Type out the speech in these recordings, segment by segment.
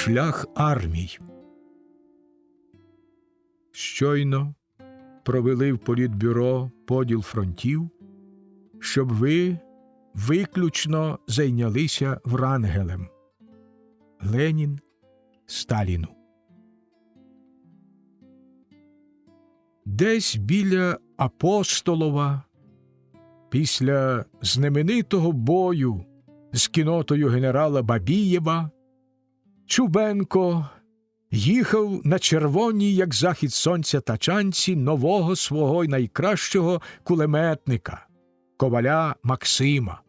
шлях армій. Щойно провели в Політбюро поділ фронтів, щоб ви виключно зайнялися Врангелем. Ленін Сталіну. Десь біля Апостолова, після знаменитого бою з кіннотою генерала Бабієва, Чубенко їхав на червоній, як захід сонця, тачанці нового свого найкращого кулеметника – коваля Максима.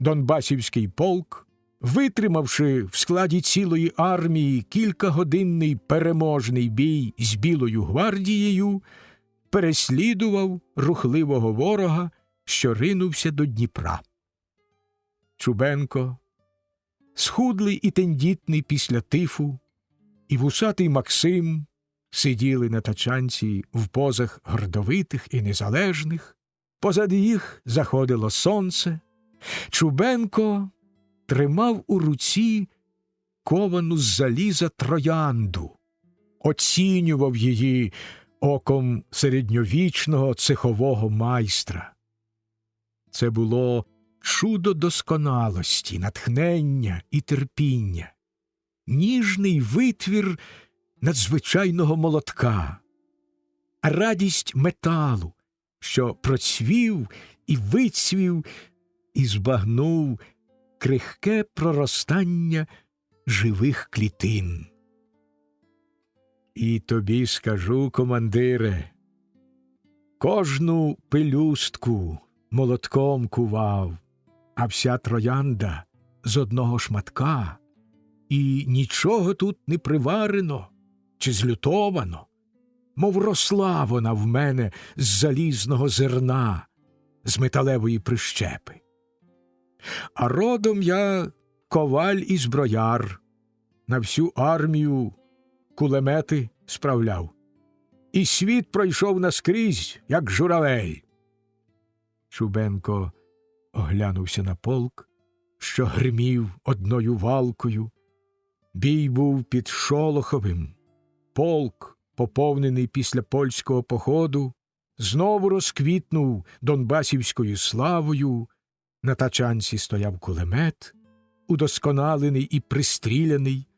Донбасівський полк, витримавши в складі цілої армії кількагодинний переможний бій з Білою гвардією, переслідував рухливого ворога, що ринувся до Дніпра. Чубенко, схудлий і тендітний після тифу, і вусатий Максим сиділи на тачанці в позах гордовитих і незалежних, позад їх заходило сонце. Чубенко тримав у руці ковану з заліза троянду, оцінював її оком середньовічного цехового майстра. Це було чудо досконалості, натхнення і терпіння, ніжний витвір надзвичайного молотка, радість металу, що процвів і вицвів і збагнув крихке проростання живих клітин. І тобі скажу, командире, кожну пелюстку молотком кував, а вся троянда з одного шматка, і нічого тут не приварено чи злютовано, мов росла вона в мене з залізного зерна, з металевої прищепи. А родом я коваль і зброяр, на всю армію кулемети справляв, і світ пройшов наскрізь, як журавель. Чубенко оглянувся на полк, що гримів одною валкою. Бій був під Шолоховим. Полк, поповнений після польського походу, знову розквітнув донбасівською славою. На тачанці стояв кулемет, удосконалений і пристріляний,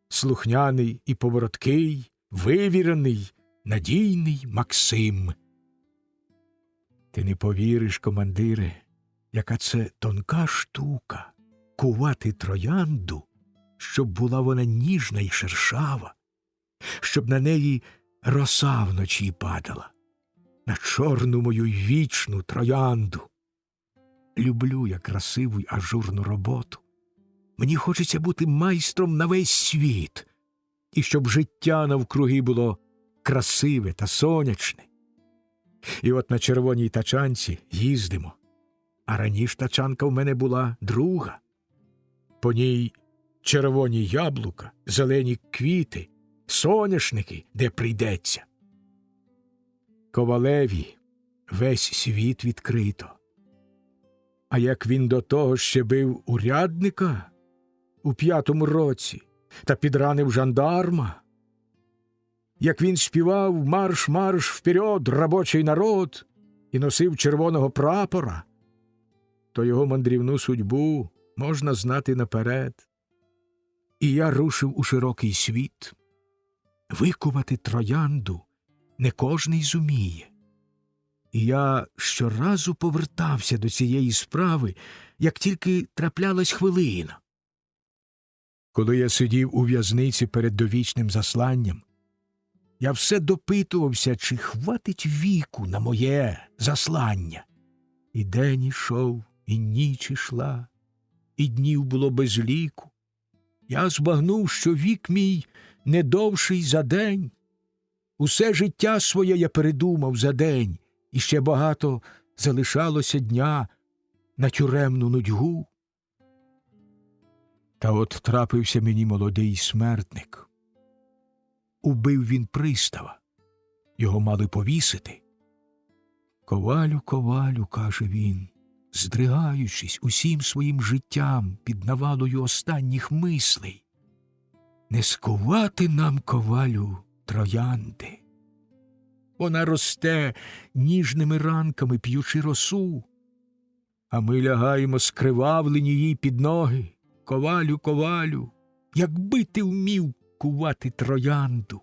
слухняний і повороткий, вивірений, надійний Максим. Ти не повіриш, командире, яка це тонка штука – кувати троянду, щоб була вона ніжна і шершава, щоб на неї роса вночі падала, на чорну мою вічну троянду. Люблю я красиву й ажурну роботу. Мені хочеться бути майстром на весь світ, і щоб життя навкруги було красиве та сонячне. І от на червоній тачанці їздимо. А раніше тачанка в мене була друга. По ній червоні яблука, зелені квіти, соняшники, де прийдеться. Ковалеві весь світ відкрито. А як він до того ще бив урядника у 5-му році та підранив жандарма, як він співав «Марш, марш, вперед, робочий народ» і носив червоного прапора, то його мандрівну судьбу можна знати наперед. І я рушив у широкий світ. Викувати троянду не кожний зуміє. І я щоразу повертався до цієї справи, як тільки траплялась хвилина. Коли я сидів у в'язниці перед довічним засланням, я все допитувався, чи хватить віку на моє заслання. І день ішов, і ніч ішла, і днів було без ліку. Я збагнув, що вік мій не довший за день. Усе життя своє я передумав за день, і ще багато залишалося дня на тюремну нудьгу. Та от трапився мені молодий смертник. Убив він пристава. Його мали повісити. «Ковалю, ковалю», – каже він, здригаючись усім своїм життям під навалою останніх мислей. не скувати нам, ковалю, троянди. Вона росте ніжними ранками, п'ючи росу, а ми лягаємо скривавлені їй під ноги. Ковалю, ковалю, якби ти вмів кувати троянду,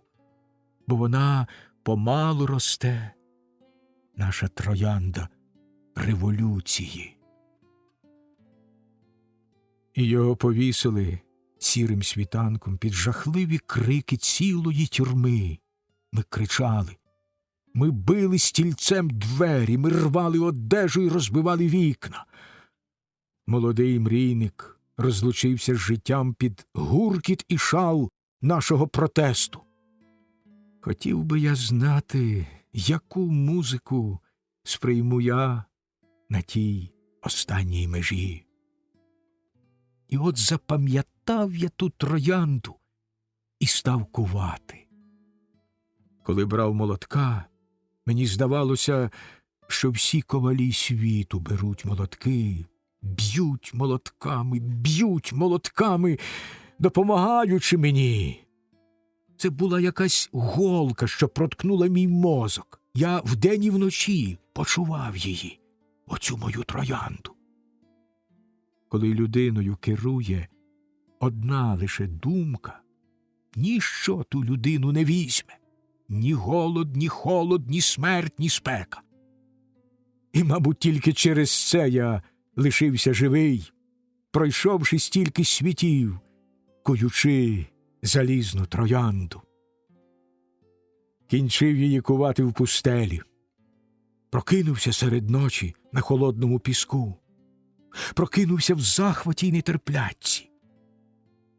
бо вона помалу росте, наша троянда революції. І його повісили сірим світанком під жахливі крики цілої тюрми. Ми кричали, ми били стільцем двері, ми рвали одежу і розбивали вікна. Молодий мрійник розлучився з життям під гуркіт і шал нашого протесту. Хотів би я знати, яку музику сприйму я на тій останній межі. І от запам'ятав я ту троянду і став кувати. Коли брав молотка, мені здавалося, що всі ковалі світу беруть молотки, б'ють молотками, допомагаючи мені. Це була якась голка, що проткнула мій мозок. Я вдень і вночі почував її, оцю мою троянду. Коли людиною керує одна лише думка, ніщо ту людину не візьме. Ні голод, ні холод, ні смерть, ні спека. І, мабуть, тільки через це я лишився живий, пройшовши стільки світів, куючи залізну троянду. Кінчив її кувати в пустелі. Прокинувся серед ночі на холодному піску. Прокинувся в захваті й нетерплячці,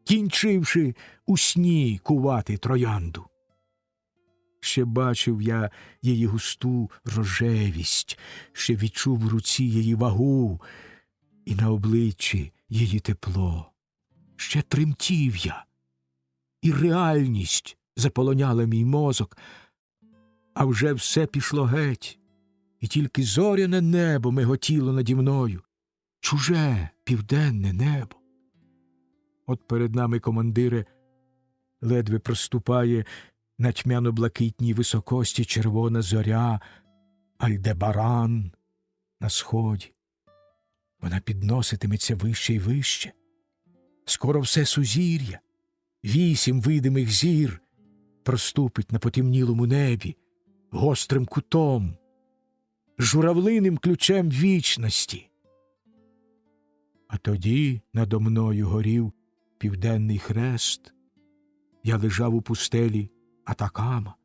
кінчивши у сні кувати троянду. Ще бачив я її густу рожевість, ще відчув в руці її вагу і на обличчі її тепло. Ще тремтів я, і реальність заполоняла мій мозок, а вже все пішло геть, і тільки зоряне небо миготіло наді мною, чуже південне небо. От перед нами, командире, ледве проступає на тьмяно-блакитній високості червона зоря Альдебаран на сході. Вона підноситиметься вище й вище. Скоро все сузір'я, 8 видимих зір проступить на потемнілому небі гострим кутом, журавлиним ключем вічності. А тоді надо мною горів південний хрест. Я лежав у пустелі Атакама,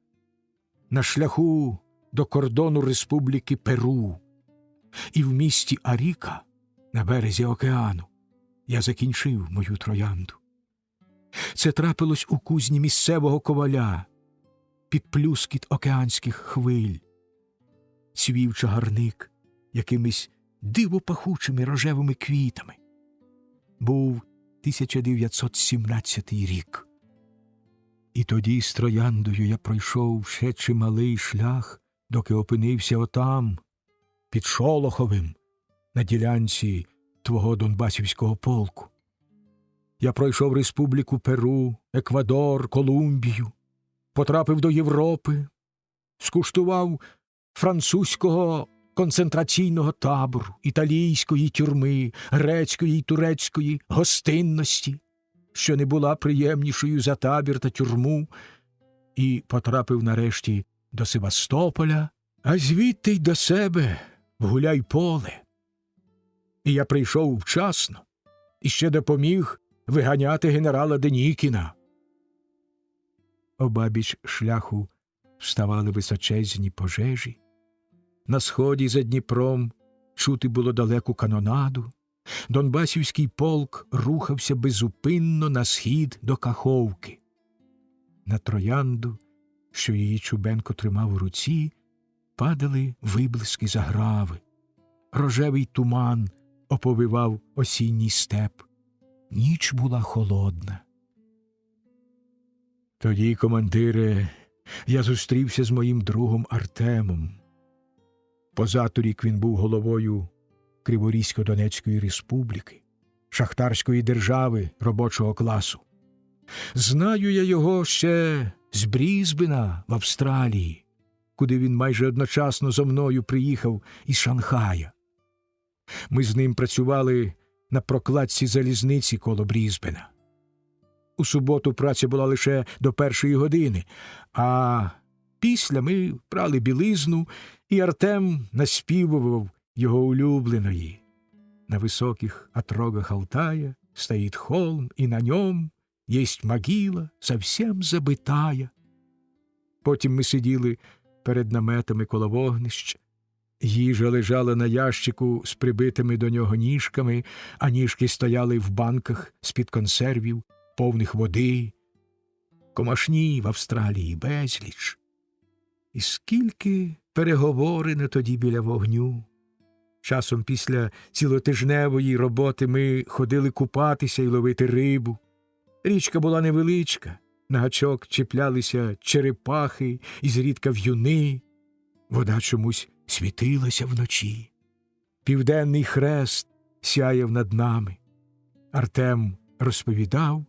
на шляху до кордону Республіки Перу. І в місті Аріка, на березі океану, я закінчив мою троянду. Це трапилось у кузні місцевого коваля, під плюскіт океанських хвиль. Цвів чагарник якимись дивопахучими рожевими квітами. Був 1917 рік. І тоді з трояндою я пройшов ще чималий шлях, доки опинився отам, під Шолоховим, на ділянці твого Донбасівського полку. Я пройшов Республіку Перу, Еквадор, Колумбію, потрапив до Європи, скуштував французького концентраційного табору, італійської тюрми, грецької й турецької гостинності, що не була приємнішою за табір та тюрму, і потрапив нарешті до Севастополя, а звідти й до себе в Гуляйполе. І я прийшов вчасно, і ще допоміг виганяти генерала Денікіна. Обабіч шляху вставали височезні пожежі. На сході за Дніпром чути було далеку канонаду. Донбасівський полк рухався безупинно на схід до Каховки. На троянду, що її Чубенко тримав у руці, падали виблиски заграви. Рожевий туман оповивав осінній степ. Ніч була холодна. Тоді, командире, я зустрівся з моїм другом Артемом. Позаторік він був головою Криворізько-Донецької республіки, шахтарської держави робочого класу. Знаю я його ще з Брізбена в Австралії, куди він майже одночасно зо мною приїхав із Шанхая. Ми з ним працювали на прокладці залізниці коло Брізбена. У суботу праця була лише до 1-ї години, а після ми прали білизну, і Артем наспівував його улюбленої. На высоких отрогах Алтая стоит холм, и на нем есть могила, совсем забытая. Потім ми сиділи перед наметами коло вогнища. Їжа лежала на ящику з прибитими до нього ніжками, а ніжки стояли в банках з-під консервів, повних води. Комашні в Австралії безліч. І скільки переговорено тоді біля вогню. Часом після цілотижневої роботи ми ходили купатися і ловити рибу. Річка була невеличка, на гачок чіплялися черепахи і зрідка в'юни. Вода чомусь світилася вночі. Південний хрест сяяв над нами. Артем розповідав,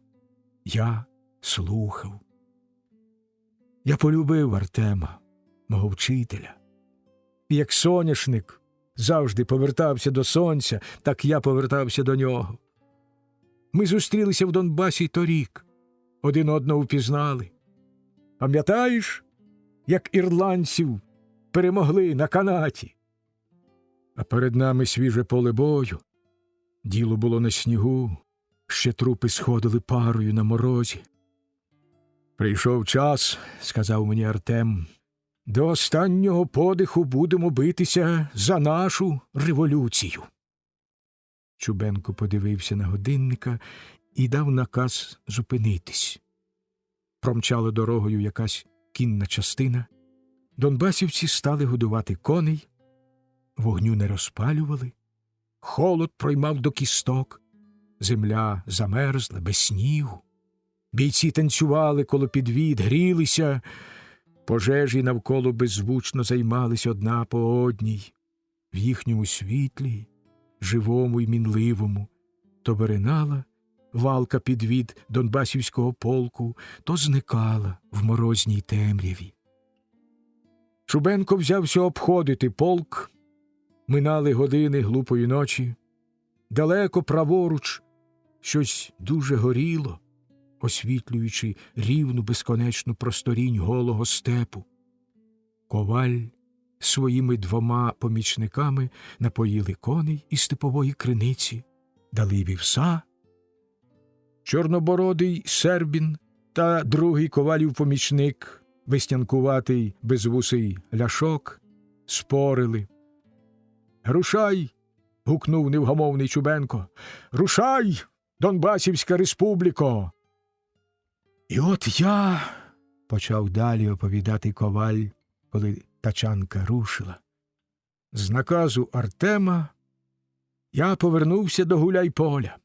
я слухав. Я полюбив Артема, мого вчителя. І як соняшник завжди повертався до сонця, так я повертався до нього. Ми зустрілися в Донбасі торік, один одного впізнали. Пам'ятаєш, як ірландців перемогли на канаті? А перед нами свіже поле бою. Діло було на снігу, ще трупи сходили парою на морозі. Прийшов час, сказав мені Артем, до останнього подиху будемо битися за нашу революцію. Чубенко подивився на годинника і дав наказ зупинитись. Промчала дорогою якась кінна частина. Донбасівці стали годувати коней, вогню не розпалювали, холод проймав до кісток, земля замерзла, без снігу. Бійці танцювали коло підвід, грілися, пожежі навколо беззвучно займались одна по одній. В їхньому світлі, живому й мінливому, то виринала валка підвід Донбасівського полку, то зникала в морозній темряві. Чубенко взявся обходити полк. Минали години глупої ночі. Далеко праворуч щось дуже горіло, освітлюючи рівну безконечну просторінь голого степу. Коваль своїми 2 помічниками напоїли коней із степової криниці, дали вівса. Чорнобородий Сербін та другий ковалів помічник, веснянкуватий безвусий Ляшок, спорили. «Рушай!» – гукнув невгамовний Чубенко. «Рушай, Донбасівська республіко!» І от я, почав далі оповідати коваль, коли тачанка рушила. З наказу Артема я повернувся до Гуляйполя.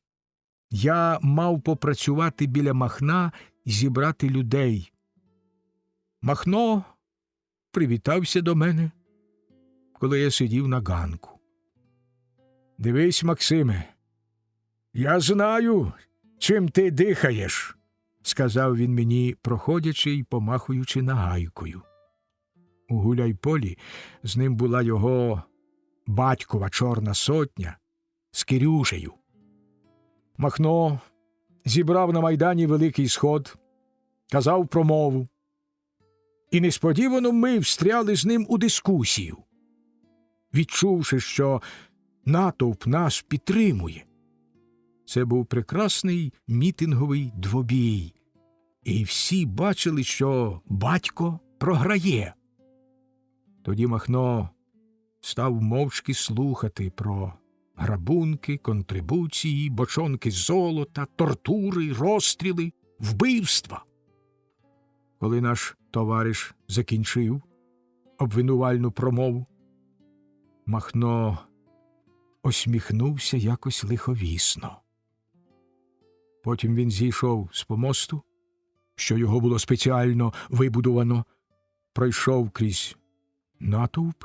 Я мав попрацювати біля Махна і зібрати людей. Махно привітався до мене, коли я сидів на ганку. «Дивись, Максиме, я знаю, чим ти дихаєш», – сказав він мені, проходячи й помахуючи нагайкою. У Гуляйполі з ним була його батькова Чорна сотня з Кирюшею. Махно зібрав на Майдані великий сход, казав промову. І несподівано ми встряли з ним у дискусію. Відчувши, що натовп нас підтримує. Це був прекрасний мітинговий двобій. І всі бачили, що батько програє. Тоді Махно став мовчки слухати про грабунки, контрибуції, бочонки золота, тортури, розстріли, вбивства. Коли наш товариш закінчив обвинувальну промову, Махно осміхнувся якось лиховісно. Потім він зійшов з помосту, що його було спеціально вибудовано, пройшов крізь натовп,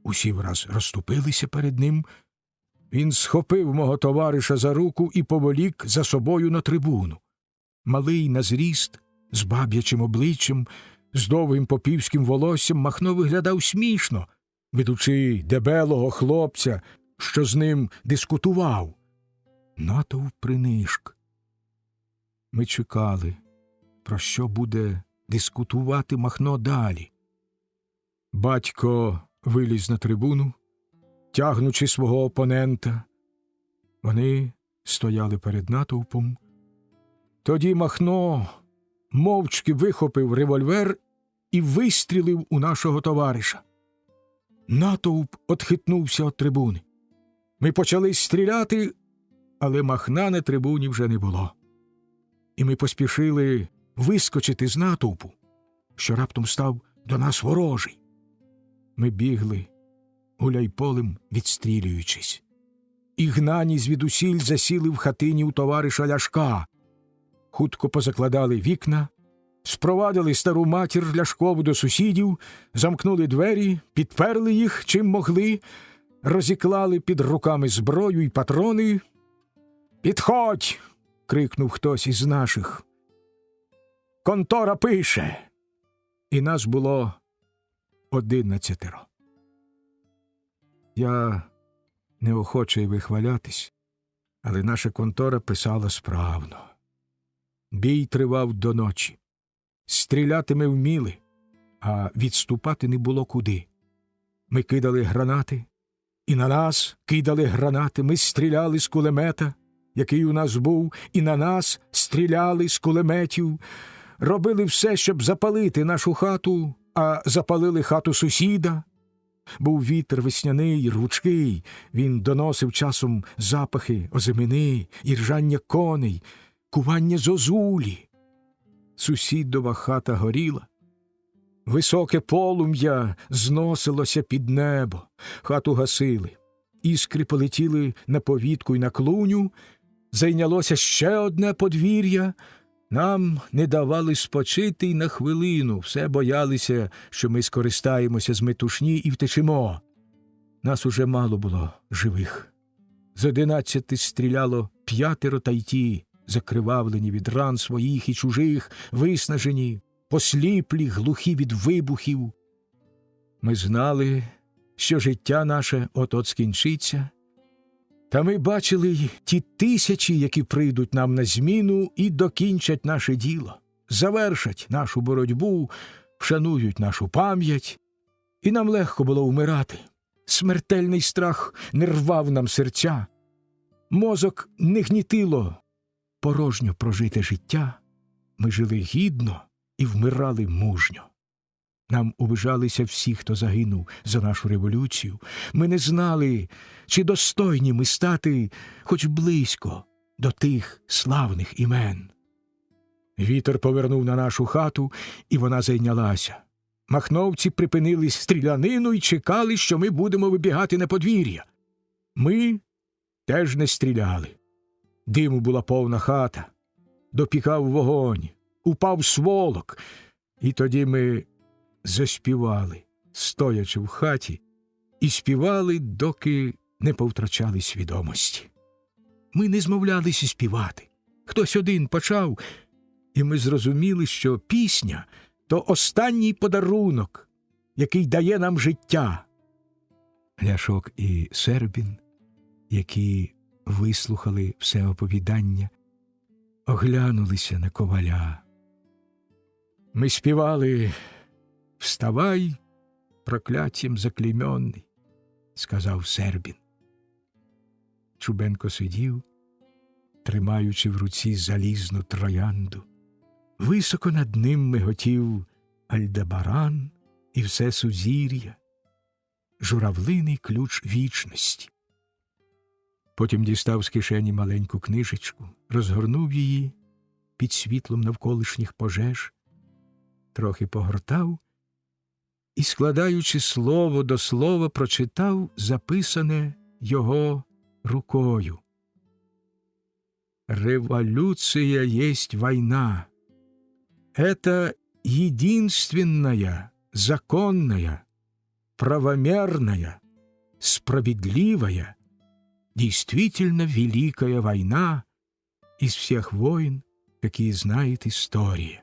усі враз розступилися перед ним. Він схопив мого товариша за руку і поволік за собою на трибуну. малий на зріст, з баб'ячим обличчям, з довгим попівським волоссям, Махно виглядав смішно, ведучи дебелого хлопця, що з ним дискутував. Натовп принишк. Ми чекали, про що буде дискутувати Махно далі. Батько виліз на трибуну, тягнучи свого опонента. Вони стояли перед натовпом. Тоді Махно мовчки вихопив револьвер і вистрілив у нашого товариша. Натовп отхитнувся від трибуни. Ми почали стріляти, але Махна на трибуні вже не було. І ми поспішили вискочити з натовпу, що раптом став до нас ворожий. Ми бігли, гуляйполем відстрілюючись. І гнані звідусіль засіли в хатині у товариша Ляшка. Хутко позакладали вікна, спровадили стару матір Ляшкову до сусідів, замкнули двері, підперли їх, чим могли, розіклали під руками зброю і патрони. «Підходь!» — крикнув хтось із наших. «Контора пише!» І нас було 11. Я неохоче вихвалятись, але наша контора писала справно. Бій тривав до ночі. Стріляти ми вміли, а відступати не було куди. Ми кидали гранати, і на нас кидали гранати. Ми стріляли з кулемета, який у нас був, і на нас стріляли з кулеметів. Робили все, щоб запалити нашу хату, а запалили хату сусіда. Був вітер весняний, рвучкий, він доносив часом запахи озимини, іржання коней, кування зозулі. Сусідова хата горіла. Високе полум'я зносилося під небо, хату гасили. Іскри полетіли на повітку й на клуню. Зайнялося ще одне подвір'я. Нам не давали спочити й на хвилину, все боялися, що ми скористаємося з метушні і втечемо. Нас уже мало було живих. З 11 стріляло 5, та й ті, закривавлені від ран своїх і чужих, виснажені, посліплі, глухі від вибухів. Ми знали, що життя наше от-от скінчиться, та ми бачили й ті тисячі, які прийдуть нам на зміну і докінчать наше діло, завершать нашу боротьбу, вшанують нашу пам'ять. І нам легко було вмирати. Смертельний страх не рвав нам серця. Мозок не гнітило порожньо прожите життя. Ми жили гідно і вмирали мужньо. Нам убежалися всі, хто загинув за нашу революцію. Ми не знали, чи достойні ми стати хоч близько до тих славних імен. Вітер повернув на нашу хату, і вона зайнялася. Махновці припинили стрілянину і чекали, що ми будемо вибігати на подвір'я. Ми теж не стріляли. Диму була повна хата. Допікав вогонь, упав сволок. І тоді ми заспівали, стоячи в хаті, і співали, доки не повтрачали свідомості. Ми не змовлялися співати. Хтось один почав, і ми зрозуміли, що пісня – то останній подарунок, який дає нам життя. Ляшок і Сербін, які вислухали все оповідання, оглянулися на коваля. Ми співали: «Вставай, прокляттям заклеймьонний», – сказав Сербін. Чубенко сидів, тримаючи в руці залізну троянду. Високо над ним миготів Альдебаран і все сузір'я, журавлиний ключ вічності. Потім дістав з кишені маленьку книжечку, розгорнув її під світлом навколишніх пожеж, трохи погортав і, складаючи слово до слова, прочитав записане його рукою. «Революция есть война. Это единственная, законная, правомерная, справедливая, действительно великая война из всех войн, які знають історії.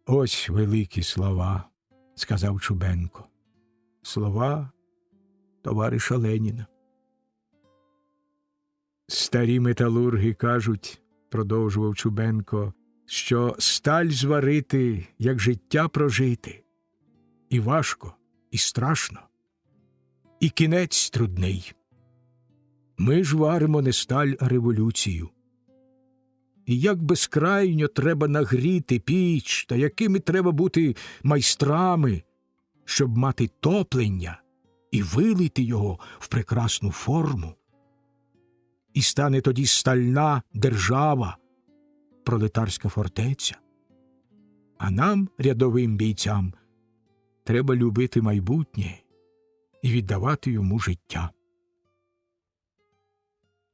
Ось великі слова, сказав Чубенко. Слова товариша Леніна. Старі металурги кажуть, продовжував Чубенко, що сталь зварити, як життя прожити. І важко, і страшно, і кінець трудний. Ми ж варимо не сталь, а революцію. І як безкрайньо треба нагріти піч, та якими треба бути майстрами, щоб мати топлення і вилити його в прекрасну форму. І стане тоді стальна держава, пролетарська фортеця. А нам, рядовим бійцям, треба любити майбутнє і віддавати йому життя.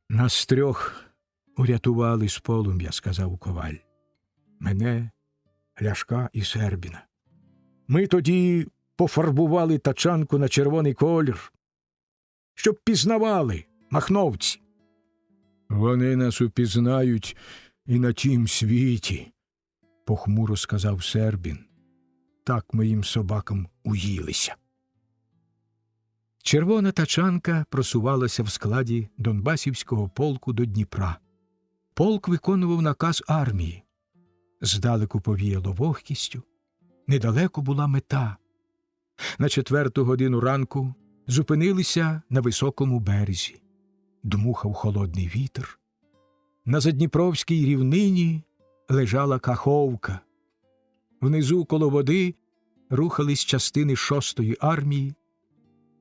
Нас трьох урятували з полум'я, сказав Коваль. Мене, Ляшка і Сербіна. Ми тоді пофарбували тачанку на червоний колір, щоб пізнавали махновці. Вони нас упізнають і на тім світі, похмуро сказав Сербін. Так ми їм собакам уїлися. Червона тачанка просувалася в складі Донбасівського полку до Дніпра. Полк виконував наказ армії. Здалеку повіяло вогкістю. Недалеко була мета. На 4 годину ранку зупинилися на високому березі. Дмухав холодний вітер. На задніпровській рівнині лежала Каховка. Внизу коло води рухались частини 6-ї армії.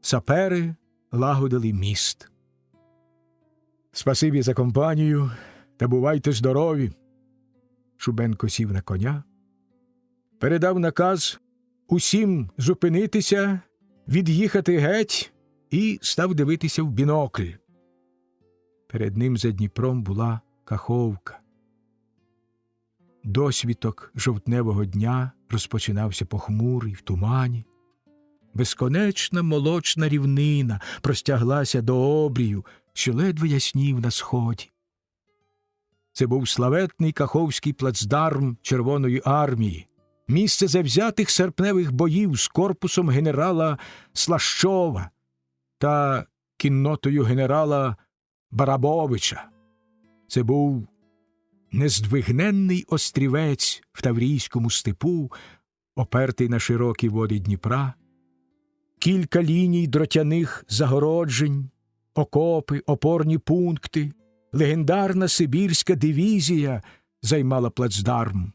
Сапери лагодили міст. Спасибі за компанію, та бувайте здорові. Чубенко сів на коня, передав наказ усім зупинитися, від'їхати геть і став дивитися в бінокль. Перед ним за Дніпром була Каховка. Досвіток жовтневого дня розпочинався похмурий, в тумані. Безконечна молочна рівнина простяглася до обрію, що ледве яснів на сході. Це був славетний Каховський плацдарм Червоної армії, місце завзятих серпневих боїв з корпусом генерала Слащова та кіннотою генерала Барабовича. Це був нездвигненний острівець в Таврійському степу, опертий на широкі води Дніпра, кілька ліній дротяних загороджень, окопи, опорні пункти, легендарна сибірська дивізія займала плацдарм.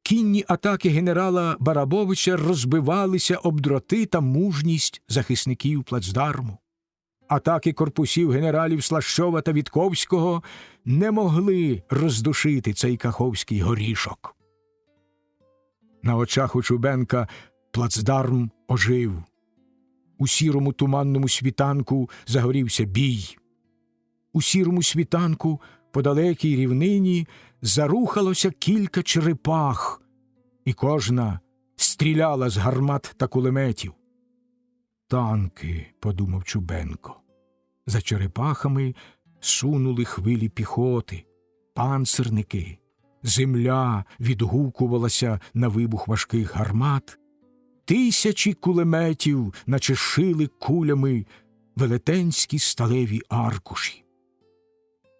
Кінні атаки генерала Барабовича розбивалися об дроти та мужність захисників плацдарму. Атаки корпусів генералів Слащова та Вітковського не могли роздушити цей каховський горішок. На очах у Чубенка плацдарм ожив. У сірому туманному світанку загорівся бій. У сірому світанку по далекій рівнині зарухалося кілька черепах, і кожна стріляла з гармат та кулеметів. «Танки», – подумав Чубенко. За черепахами сунули хвилі піхоти, панцирники. Земля відгукувалася на вибух важких гармат. Тисячі кулеметів наче шили кулями велетенські сталеві аркуші.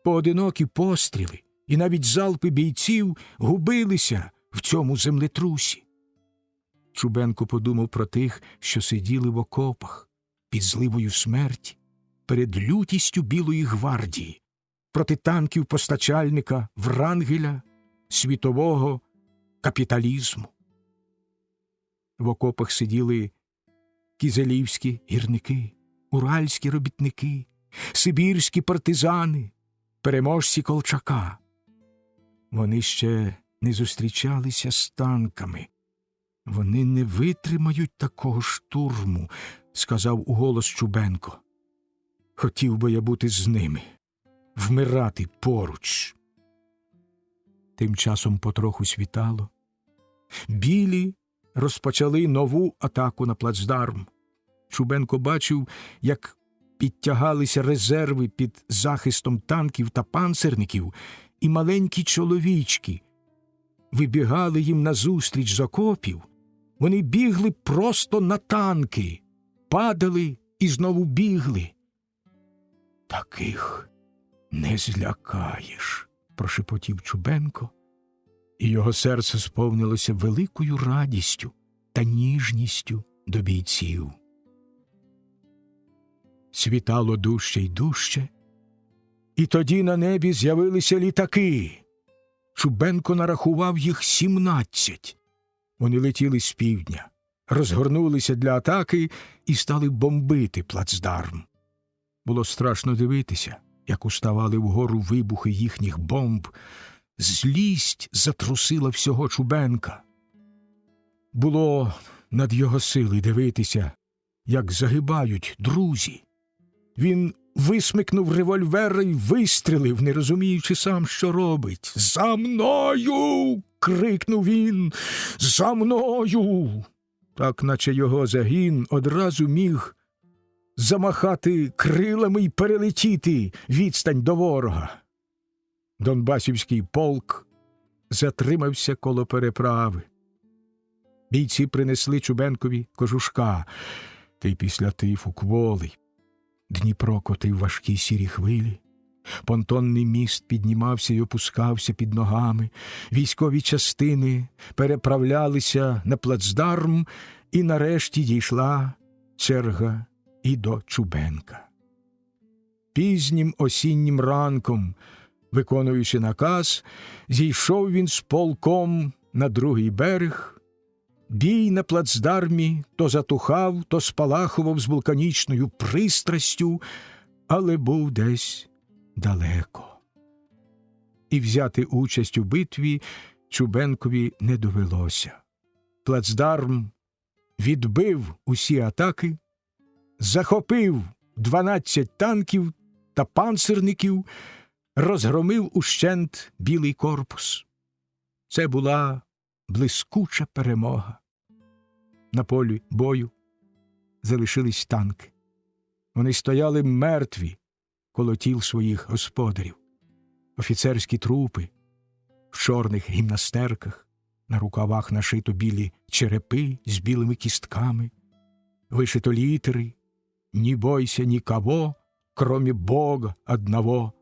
Поодинокі постріли і навіть залпи бійців губилися в цьому землетрусі. Чубенко подумав про тих, що сиділи в окопах, під зливою смерті, перед лютістю Білої гвардії, проти танків постачальника Врангеля, світового капіталізму. В окопах сиділи кізелівські гірники, уральські робітники, сибірські партизани, переможці Колчака. Вони ще не зустрічалися з танками. Вони не витримають такого штурму, сказав уголос Чубенко. Хотів би я бути з ними, вмирати поруч. Тим часом потроху світало. Білі розпочали нову атаку на плацдарм. Чубенко бачив, як підтягалися резерви під захистом танків та панцирників, і маленькі чоловічки вибігали їм назустріч з окопів, вони бігли просто на танки, падали і знову бігли. «Таких не злякаєш», – прошепотів Чубенко, і його серце сповнилося великою радістю та ніжністю до бійців. Світало дужче й дужче, і тоді на небі з'явилися літаки. Чубенко нарахував їх 17. Вони летіли з півдня, розгорнулися для атаки і стали бомбити плацдарм. Було страшно дивитися, як уставали вгору вибухи їхніх бомб. Злість затрусила всього Чубенка. Було над його сили дивитися, як загибають друзі. Він висмикнув револьвера й вистрелив, не розуміючи сам, що робить. «За мною!» – крикнув він. «За мною!» Так, наче його загін одразу міг замахати крилами й перелетіти відстань до ворога. Донбасівський полк затримався коло переправи. Бійці принесли Чубенкові кожушка, та й після тифу кволий. Дніпро котив важкі сірі хвилі, понтонний міст піднімався й опускався під ногами, військові частини переправлялися на плацдарм, і нарешті дійшла черга і до Чубенка. Пізнім осіннім ранком, виконуючи наказ, зійшов він з полком на другий берег. Бій на плацдармі то затухав, то спалахував з вулканічною пристрастю, але був десь далеко. І взяти участь у битві Чубенкові не довелося. Плацдарм відбив усі атаки, захопив 12 танків та панцирників, розгромив ущент білий корпус. Це була блискуча перемога. На полі бою залишились танки. Вони стояли мертві коло тіл своїх господарів. Офіцерські трупи в чорних гімнастерках, на рукавах нашито білі черепи з білими кістками, вишито літери «Ні бойся нікого, кромі Бога одного»,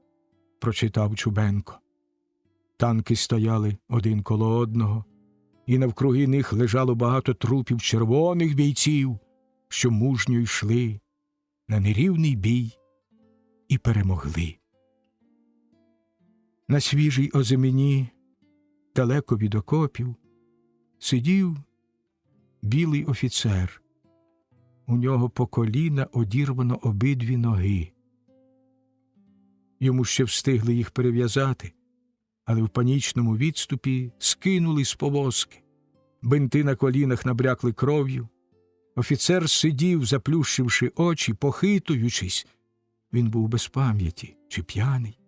прочитав Чубенко. Танки стояли один коло одного, і навкруги них лежало багато трупів червоних бійців, що мужньо йшли на нерівний бій і перемогли. На свіжій озимені, далеко від окопів, сидів білий офіцер. У нього по коліна одірвано обидві ноги. Йому ще встигли їх перев'язати, але в панічному відступі скинули з повозки. Бинти на колінах набрякли кров'ю. Офіцер сидів, заплющивши очі, похитуючись. Він був без пам'яті чи п'яний.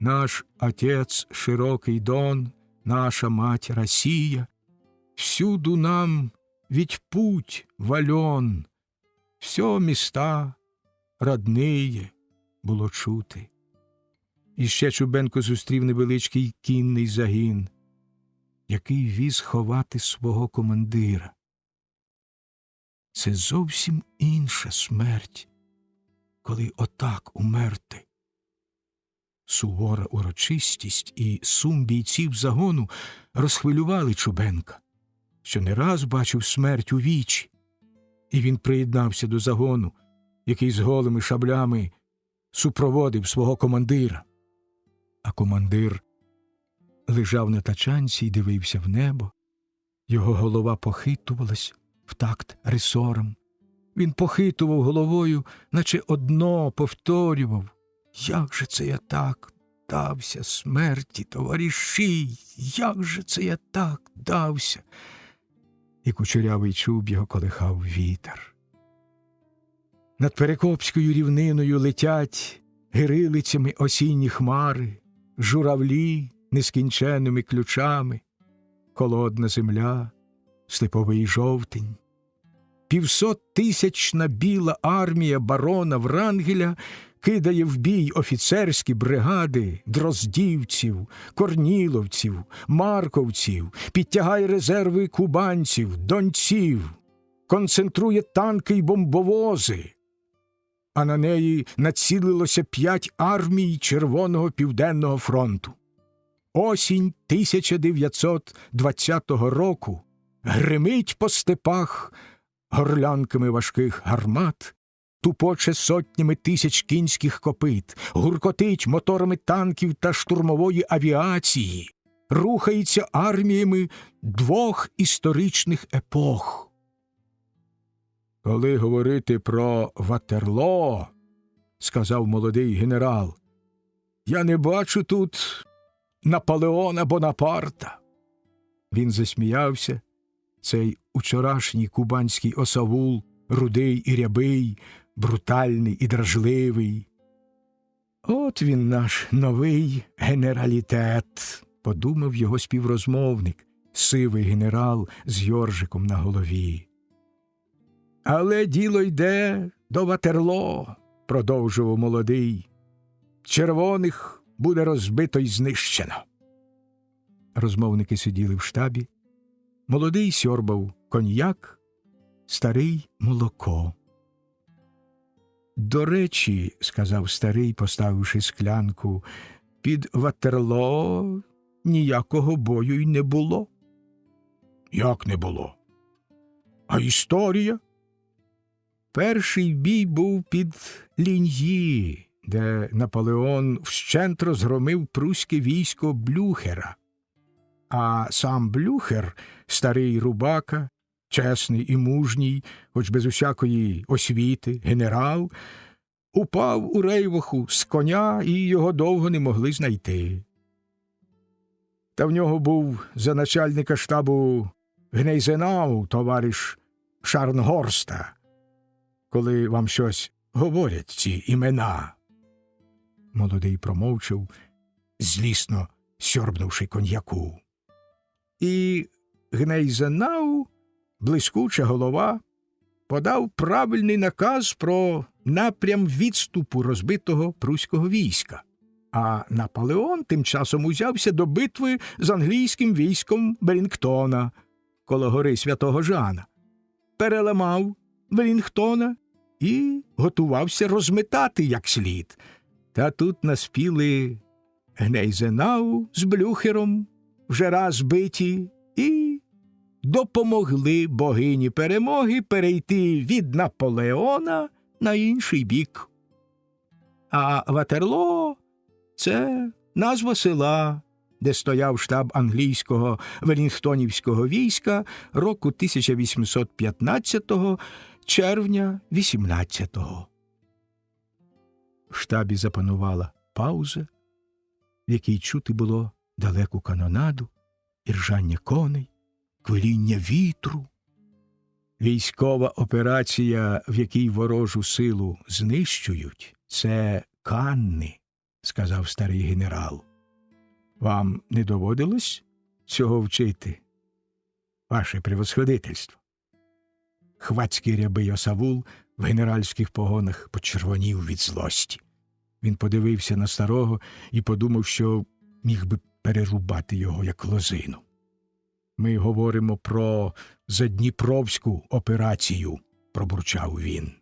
«Наш отець широкий Дон, наша мать Росія, всюду нам ведь путь вален, все міста родные», було чути. І ще Чубенко зустрів невеличкий кінний загін, який віз ховати свого командира. Це зовсім інша смерть, коли отак умерти. Сувора урочистість і сум бійців загону розхвилювали Чубенка, що не раз бачив смерть у вічі, і він приєднався до загону, який з голими шаблями супроводив свого командира. А командир лежав на тачанці й дивився в небо. Його голова похитувалась в такт рисором. Він похитував головою, наче одно повторював: «Як же це я так дався смерті, товариші, як же це я так дався?» І кучерявий чуб його колихав вітер. Над Перекопською рівниною летять гирилицями осінні хмари, журавлі нескінченними ключами, холодна земля, степовий жовтень. 500-тисячна біла армія барона Врангеля кидає в бій офіцерські бригади дроздівців, корніловців, марковців, підтягає резерви кубанців, донців, концентрує танки й бомбовози, а на неї націлилося 5 армій Червоного Південного фронту. Осінь 1920 року гримить по степах горлянками важких гармат, тупоче сотнями тисяч кінських копит, гуркотить моторами танків та штурмової авіації, рухається арміями 2 історичних епох. «Коли говорити про Ватерлоо, – сказав молодий генерал, – я не бачу тут Наполеона Бонапарта». Він засміявся, цей учорашній кубанський осавул, рудий і рябий, брутальний і дражливий. «От він наш новий генералітет», – подумав його співрозмовник, сивий генерал з йоржиком на голові. «Але діло йде до Ватерлоо», – продовжував молодий. «Червоних буде розбито й знищено». Розмовники сиділи в штабі. Молодий сьорбав коньяк, старий – молоко. «До речі, – сказав старий, поставивши склянку, – під Ватерлоо ніякого бою й не було». «Як не було? А історія?» «Перший бій був під Ліньї, де Наполеон вщент розгромив пруське військо Блюхера. А сам Блюхер, старий рубака, чесний і мужній, хоч без усякої освіти, генерал, упав у Рейвоху з коня, і його довго не могли знайти. Та в нього був за начальника штабу Гнейзенау, товариш Шарнгорста, коли вам щось говорять ці імена». Молодий промовчав, злісно сьорбнувши коньяку. І Гнейзенау, блискуча голова, подав правильний наказ про напрям відступу розбитого пруського війська. А Наполеон тим часом узявся до битви з англійським військом Велінгтона коло гори Святого Жана, переламав Велінгтона і готувався розметати як слід. Та тут наспіли Гнейзенау з Блюхером, вже раз биті, і допомогли богині перемоги перейти від Наполеона на інший бік. А Ватерлоо – це назва села, де стояв штаб англійського велінгтонівського війська року 1815-го, червня 18-го. В штабі запанувала пауза, в якій чути було далеку канонаду, іржання коней, квиління вітру. Військова операція, в якій ворожу силу знищують, – це Канни, – сказав старий генерал. Вам не доводилось цього вчити, ваше превосходительство? Хвацький рябий осавул в генеральських погонах почервонів від злості. Він подивився на старого і подумав, що міг би перерубати його, як лозину. «Ми говоримо про Задніпровську операцію», – пробурчав він.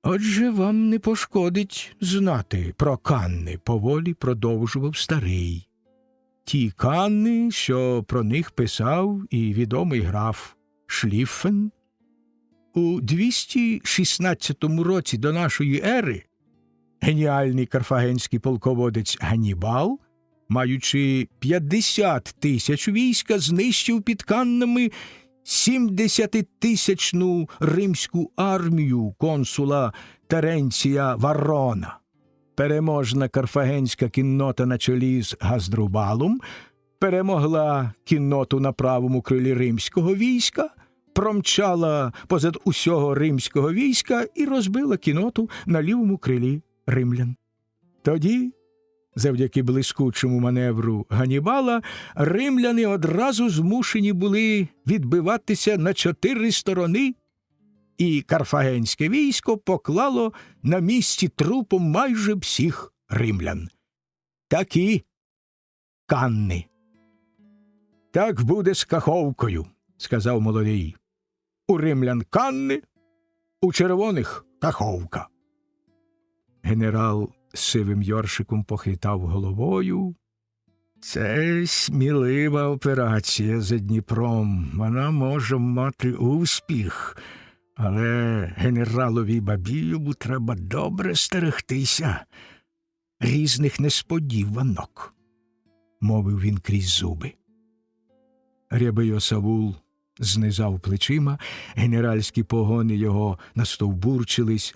«Отже, вам не пошкодить знати про Канни», – поволі продовжував старий. «Ті Канни, що про них писав і відомий граф Шліффен. У 216 році до нашої ери геніальний карфагенський полководець Ганнібал, маючи 50 тисяч війська, знищив під Каннами 70-тисячну римську армію консула Теренція Варрона. Переможна карфагенська кіннота на чолі з Газдрубалом перемогла кінноту на правому крилі римського війська, промчала позад усього римського війська і розбила кінноту на лівому крилі римлян. Тоді, завдяки блискучому маневру Ганнібала, римляни одразу змушені були відбиватися на 4 сторони, і карфагенське військо поклало на місці трупом майже всіх римлян. Такі Канни. Так буде з Каховкою, сказав молодий. У римлян Канни, у червоних Каховка. Генерал з сивим йоршиком похитав головою. Це смілива операція за Дніпром. Вона може мати успіх. Але генералові Бабієву треба добре стерегтися різних несподіванок, мовив він крізь зуби. Рябий осавул знизав плечима, генеральські погони його настовбурчились.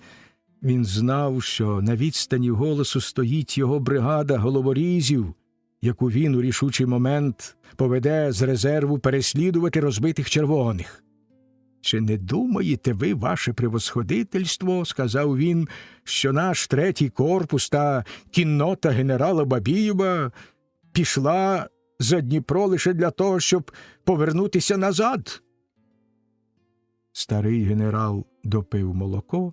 Він знав, що на відстані голосу стоїть його бригада головорізів, яку він у рішучий момент поведе з резерву переслідувати розбитих червоних. «Чи не думаєте ви, ваше превосходительство, — сказав він, — що наш третій корпус та кіннота генерала Бабієва пішла за Дніпро лише для того, щоб повернутися назад?» Старий генерал допив молоко,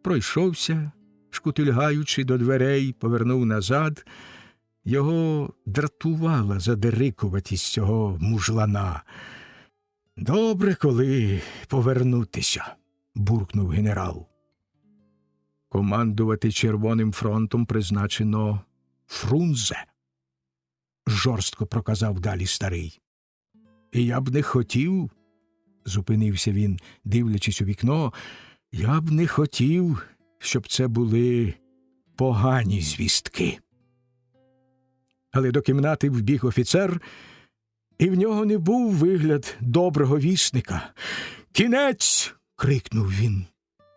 пройшовся, шкутильгаючи до дверей, повернув назад. Його дратувала задирикуватість цього мужлана. «Добре, коли повернутися», – буркнув генерал. «Командувати Червоним фронтом призначено Фрунзе», – жорстко проказав далі старий. «І я б не хотів», – зупинився він, дивлячись у вікно, – «я б не хотів, щоб це були погані звістки». Але до кімнати вбіг офіцер, і в нього не був вигляд доброго вісника. «Кінець!» – крикнув він.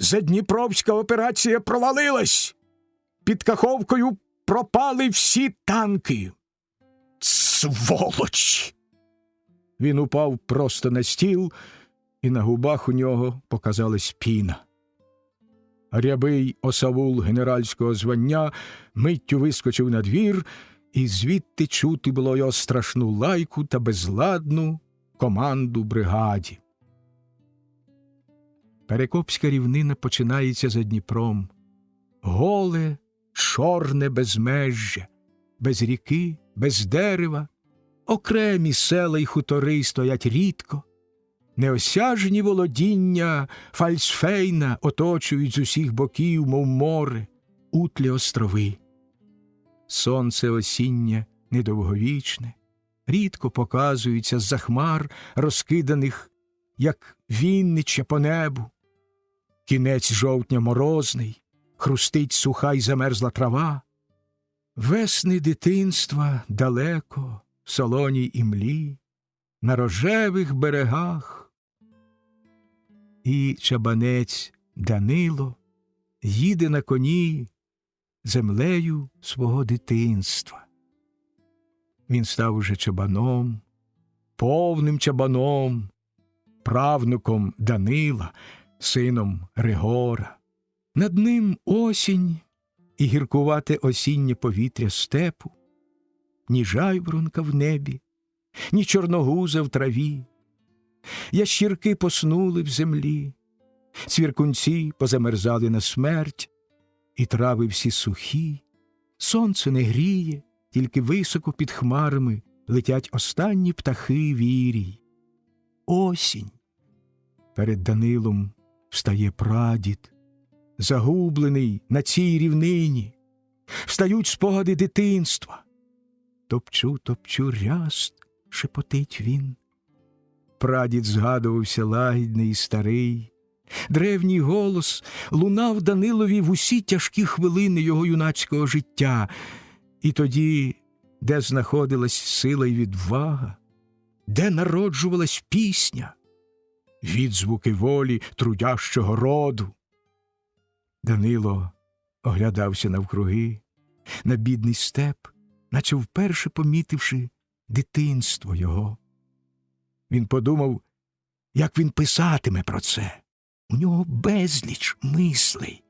«Задніпровська операція провалилась! Під Каховкою пропали всі танки!» «Сволоч!» Він упав просто на стіл, і на губах у нього показалась піна. Рябий осавул генеральського звання миттю вискочив на двір, і звідти чути було його страшну лайку та безладну команду бригаді. Перекопська рівнина починається за Дніпром. Голе, чорне безмежжя, без ріки, без дерева. Окремі села й хутори стоять рідко. Неосяжні володіння Фальцфейна оточують з усіх боків, мов море, утлі острови. Сонце осіннє недовговічне, рідко показується з-за хмар, розкиданих, як віннича по небу. Кінець жовтня морозний, хрустить суха й замерзла трава. Весни дитинства далеко, в солоній імлі, на рожевих берегах. І чабанець Данило їде на коні землею свого дитинства. Він став уже чабаном, повним чабаном, правнуком Данила, сином Ригора. Над ним осінь і гіркувате осіннє повітря степу, ні жайворонка в небі, ні чорногуза в траві. Ящірки поснули в землі, цвіркунці позамерзали на смерть, і трави всі сухі, сонце не гріє, тільки високо під хмарами летять останні птахи вірій. Осінь. Перед Данилом встає прадід, загублений на цій рівнині. Встають спогади дитинства. Топчу, топчу ряст, шепотить він. Прадід згадувався лагідний і старий. Древній голос лунав Данилові в усі тяжкі хвилини його юнацького життя. І тоді, де знаходилась сила й відвага, де народжувалась пісня, відзвуки волі трудящого роду. Данило оглядався навкруги, на бідний степ, наче вперше помітивши дитинство його. Він подумав, як він писатиме про це. У нього безліч мислей,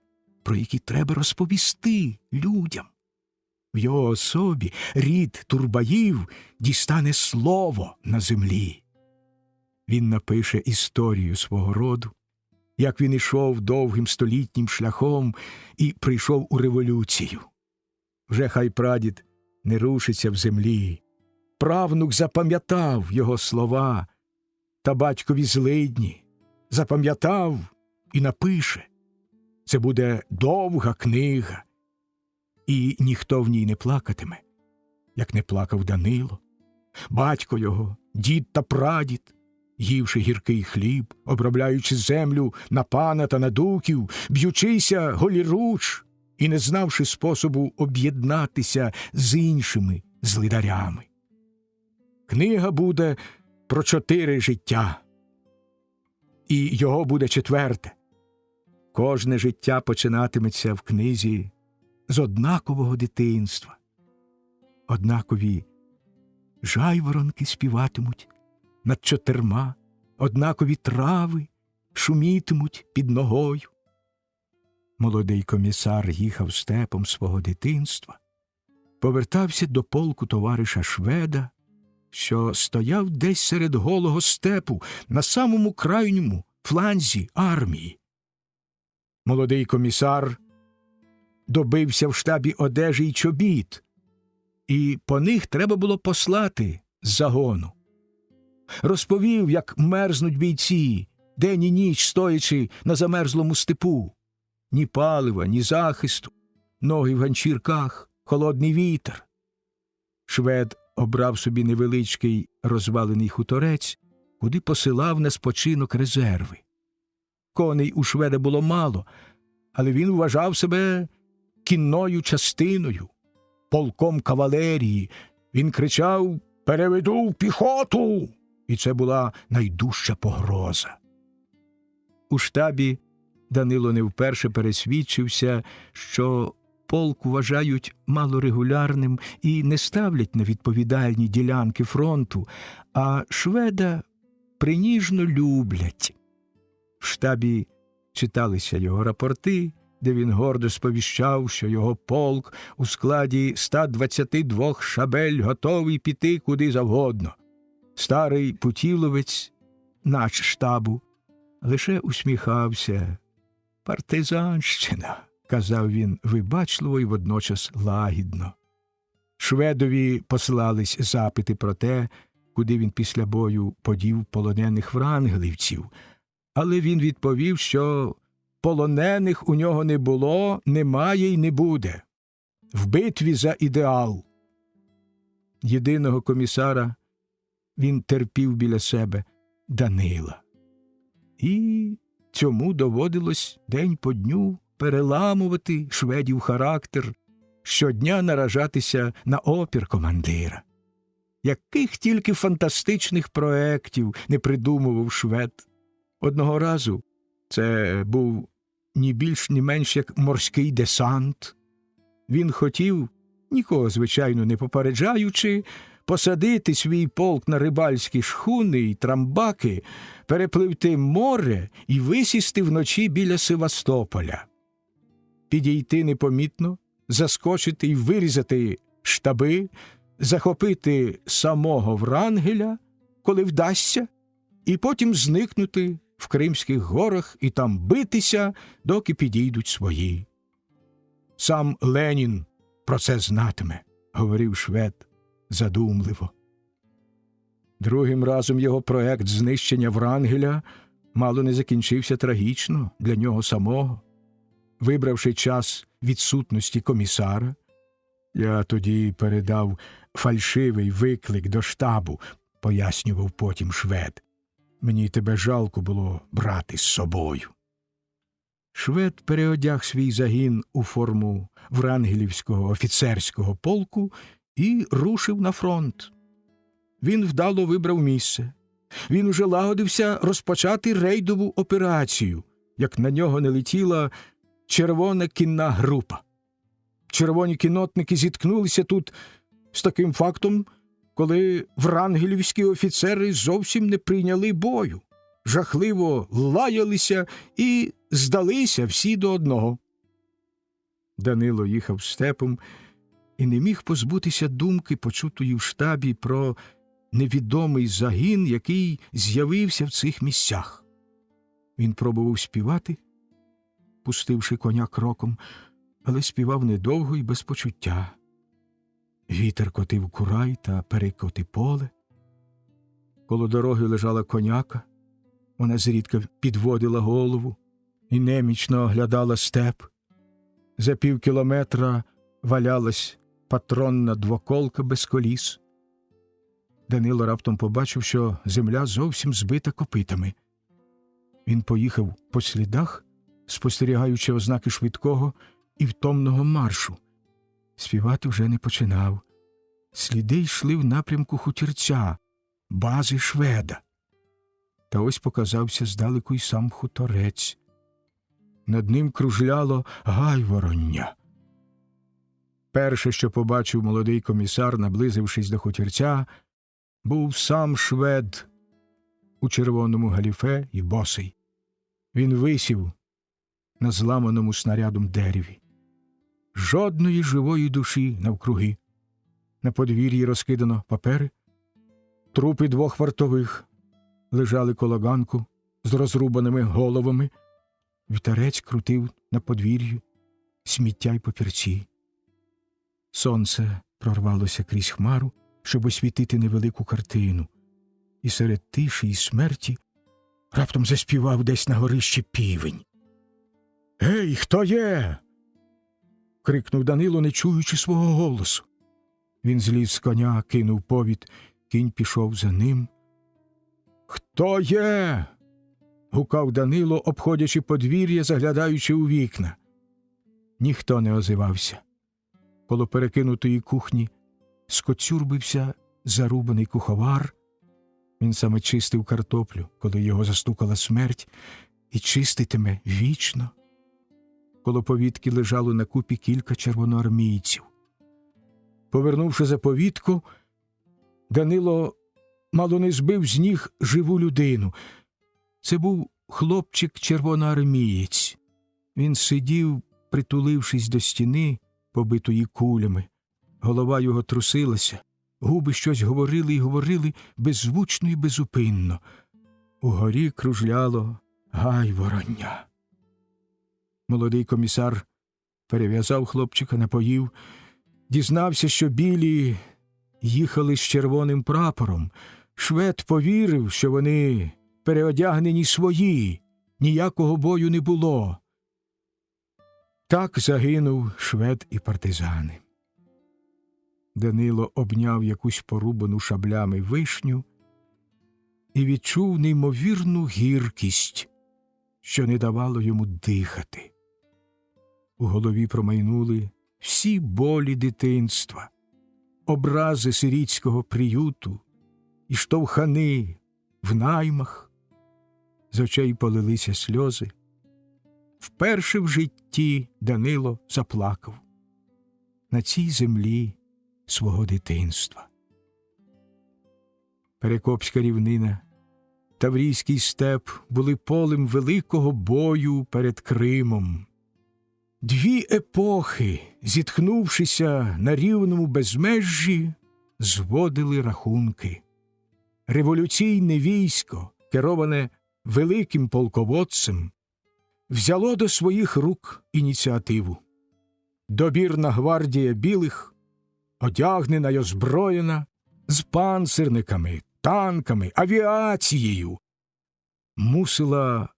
про які треба розповісти людям. В його особі рід Турбаїв дістане слово на землі. Він напише історію свого роду, як він ішов довгим столітнім шляхом і прийшов у революцію. Вже хай прадід не рушиться в землі. Правнук запам'ятав його слова та батькові злидні. Запам'ятав і напише. Це буде довга книга, і ніхто в ній не плакатиме, як не плакав Данило. Батько його, дід та прадід, ївши гіркий хліб, обробляючи землю на пана та на дуків, б'ючися голіруч і не знавши способу об'єднатися з іншими злидарями. Книга буде про 4 життя, і його буде 4. Кожне життя починатиметься в книзі з однакового дитинства. Однакові жайворонки співатимуть над 4, однакові трави шумітимуть під ногою. Молодий комісар їхав степом свого дитинства, повертався до полку товариша Шведа, що стояв десь серед голого степу на самому крайньому фланзі армії. Молодий комісар добився в штабі одежі й чобіт, і по них треба було послати з загону. Розповів, як мерзнуть бійці, день і ніч стоячи на замерзлому степу. Ні палива, ні захисту, ноги в ганчірках, холодний вітер. Швед обрав собі невеличкий розвалений хуторець, куди посилав на спочинок резерви. Коней у Шведа було мало, але він вважав себе кінною частиною, полком кавалерії. Він кричав «Переведу в піхоту!» І це була найдужча погроза. У штабі Данило не вперше пересвідчився, що полк вважають малорегулярним і не ставлять на відповідальні ділянки фронту, а Шведа приніжно люблять. В штабі читалися його рапорти, де він гордо сповіщав, що його полк у складі 122 шабель готовий піти куди завгодно. Старий путіловець, нач штабу, лише усміхався. «Партизанщина», – казав він вибачливо і водночас лагідно. Шведові посилались запити про те, куди він після бою подів полонених врангелівців, але він відповів, що полонених у нього не було, немає й не буде. В битві за ідеал. Єдиного комісара він терпів біля себе – Данила. І цьому доводилось день по дню переламувати шведів характер, щодня наражатися на опір командира. Яких тільки фантастичних проєктів не придумував швед. Одного разу це був ні більш, ні менш як морський десант. Він хотів, нікого, звичайно, не попереджаючи, посадити свій полк на рибальські шхуни й трамбаки, перепливти море і висісти вночі біля Севастополя. Підійти непомітно, заскочити й вирізати штаби, захопити самого Врангеля, коли вдасться, і потім зникнути в Кримських горах і там битися, доки підійдуть свої. Сам Ленін про це знатиме, говорив швед задумливо. Другим разом його проект знищення Врангеля мало не закінчився трагічно для нього самого. Вибравши час відсутності комісара, я тоді передав фальшивий виклик до штабу, пояснював потім швед. Мені тебе жалко було брати з собою. Швед переодяг свій загін у форму Врангелівського офіцерського полку і рушив на фронт. Він вдало вибрав місце. Він уже лагодився розпочати рейдову операцію, як на нього налетіла червона кінна група. Червоні кіннотники зіткнулися тут з таким фактом, коли врангелівські офіцери зовсім не прийняли бою, жахливо лаялися і здалися всі до одного. Данило їхав степом і не міг позбутися думки, почутої в штабі, про невідомий загін, який з'явився в цих місцях. Він пробував співати, пустивши коня кроком, але співав недовго і без почуття. Вітер котив курай та перекоти поле. Коло дороги лежала коняка, вона зрідка підводила голову і немічно оглядала степ. За півкілометра валялась патронна двоколка без коліс. Данило раптом побачив, що земля зовсім збита копитами. Він поїхав по слідах, спостерігаючи ознаки швидкого і втомного маршу. Співати вже не починав. Сліди йшли в напрямку хутірця, бази шведа. Та ось показався здалеку й сам хуторець. Над ним кружляло гайвороння. Перше, що побачив молодий комісар, наблизившись до хутірця, був сам швед у червоному галіфе і босий. Він висів на зламаному снарядом дереві. Жодної живої душі навкруги. На подвір'ї розкидано папери. Трупи двох вартових лежали коло ганку з розрубаними головами. Вітерець крутив на подвір'ї сміття й папірці. Сонце прорвалося крізь хмару, щоб освітити невелику картину. І серед тиші й смерті раптом заспівав десь на горищі півень. «Гей, хто є?» – крикнув Данило, не чуючи свого голосу. Він зліз з коня, кинув повід, кінь пішов за ним. «Хто є?» – гукав Данило, обходячи подвір'я, заглядаючи у вікна. Ніхто не озивався. Коло перекинутої кухні скоцюрбився зарубаний куховар. Він саме чистив картоплю, коли його застукала смерть, і чиститиме вічно. Коло повітки лежало на купі кілька червоноармійців. Повернувши за повітку, Данило мало не збив з ніг живу людину. Це був хлопчик-червоноармієць. Він сидів, притулившись до стіни, побитої кулями. Голова його трусилася, губи щось говорили й говорили беззвучно й безупинно. Угорі кружляло гайвороння. Молодий комісар перев'язав хлопчика, напоїв, дізнався, що білі їхали з червоним прапором. Швед повірив, що вони переодягнені свої, ніякого бою не було. Так загинув швед і партизани. Данило обняв якусь порубану шаблями вишню і відчув неймовірну гіркість, що не давало йому дихати. У голові промайнули всі болі дитинства, образи сирітського приюту і штовхани в наймах. З очей полилися сльози. Вперше в житті Данило заплакав на цій землі свого дитинства. Перекопська рівнина, Таврійський степ були полем великого бою перед Кримом. Дві епохи, зітхнувшися на рівному безмежжі, зводили рахунки. Революційне військо, кероване великим полководцем, взяло до своїх рук ініціативу. Добірна гвардія білих, одягнена й озброєна, з панцирниками, танками, авіацією, мусила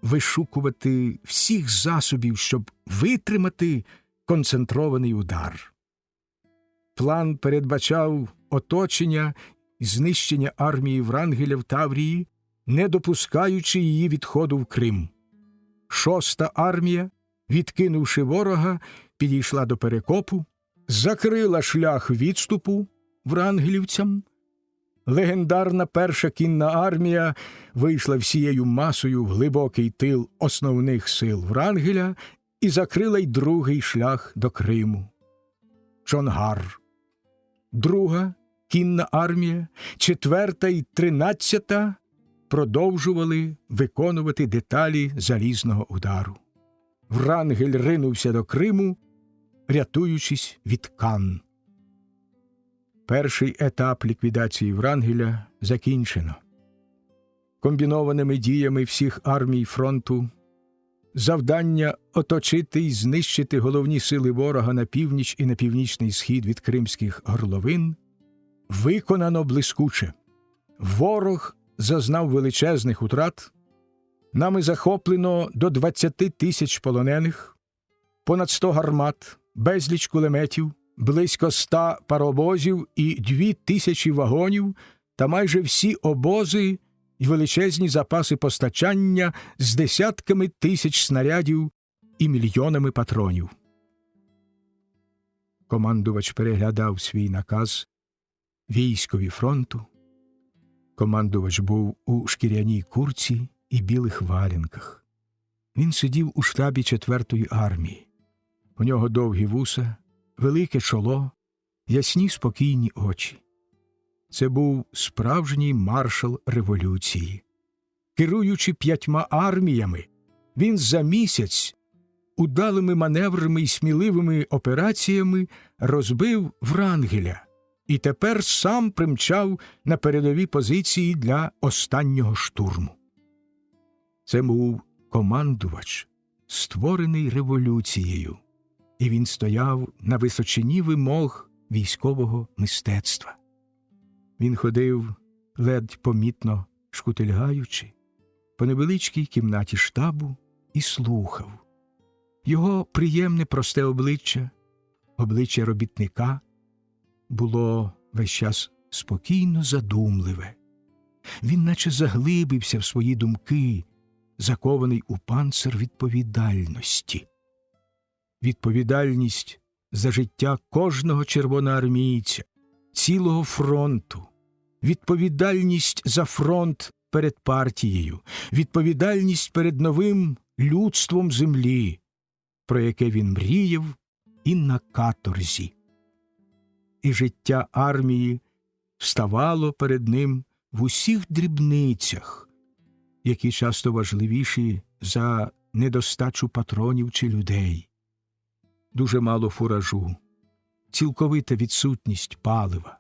вишукувати всіх засобів, щоб витримати концентрований удар. План передбачав оточення і знищення армії Врангеля в Таврії, не допускаючи її відходу в Крим. 6-та армія, відкинувши ворога, підійшла до Перекопу, закрила шлях відступу врангелівцям. Легендарна перша кінна армія вийшла всією масою в глибокий тил основних сил Врангеля і закрила й другий шлях до Криму – Чонгар. Друга кінна армія, 4-та й 13-та продовжували виконувати деталі залізного удару. Врангель ринувся до Криму, рятуючись від Кан. Перший етап ліквідації Врангеля закінчено. комбінованими діями всіх армій фронту, завдання оточити і знищити головні сили ворога на північ і на північний схід від кримських горловин виконано блискуче. Ворог зазнав величезних утрат, нами захоплено до 20 тисяч полонених, понад 100 гармат, безліч кулеметів, близько 100 паровозів і 2000 вагонів та майже всі обози й величезні запаси постачання з десятками тисяч снарядів і мільйонами патронів. Командувач переглядав свій наказ військові фронту. Командувач був у шкіряній куртці і білих валянках. Він сидів у штабі 4-ї армії. У нього довгі вуса, велике чоло, ясні спокійні очі. Це був справжній маршал революції. Керуючи 5 арміями, він за місяць удалими маневрами і сміливими операціями розбив Врангеля і тепер сам примчав на передові позиції для останнього штурму. Це був командувач, створений революцією, і він стояв на височині вимог військового мистецтва. Він ходив, ледь помітно шкутильгаючи, по невеличкій кімнаті штабу і слухав. Його приємне просте обличчя, обличчя робітника, було весь час спокійно задумливе. Він наче заглибився в свої думки, закований у панцир відповідальності. Відповідальність за життя кожного червоноармійця, цілого фронту, відповідальність за фронт перед партією, відповідальність перед новим людством землі, про яке він мріяв і на каторзі. І життя армії вставало перед ним в усіх дрібницях, які часто важливіші за недостачу патронів чи людей. Дуже мало фуражу, цілковита відсутність палива,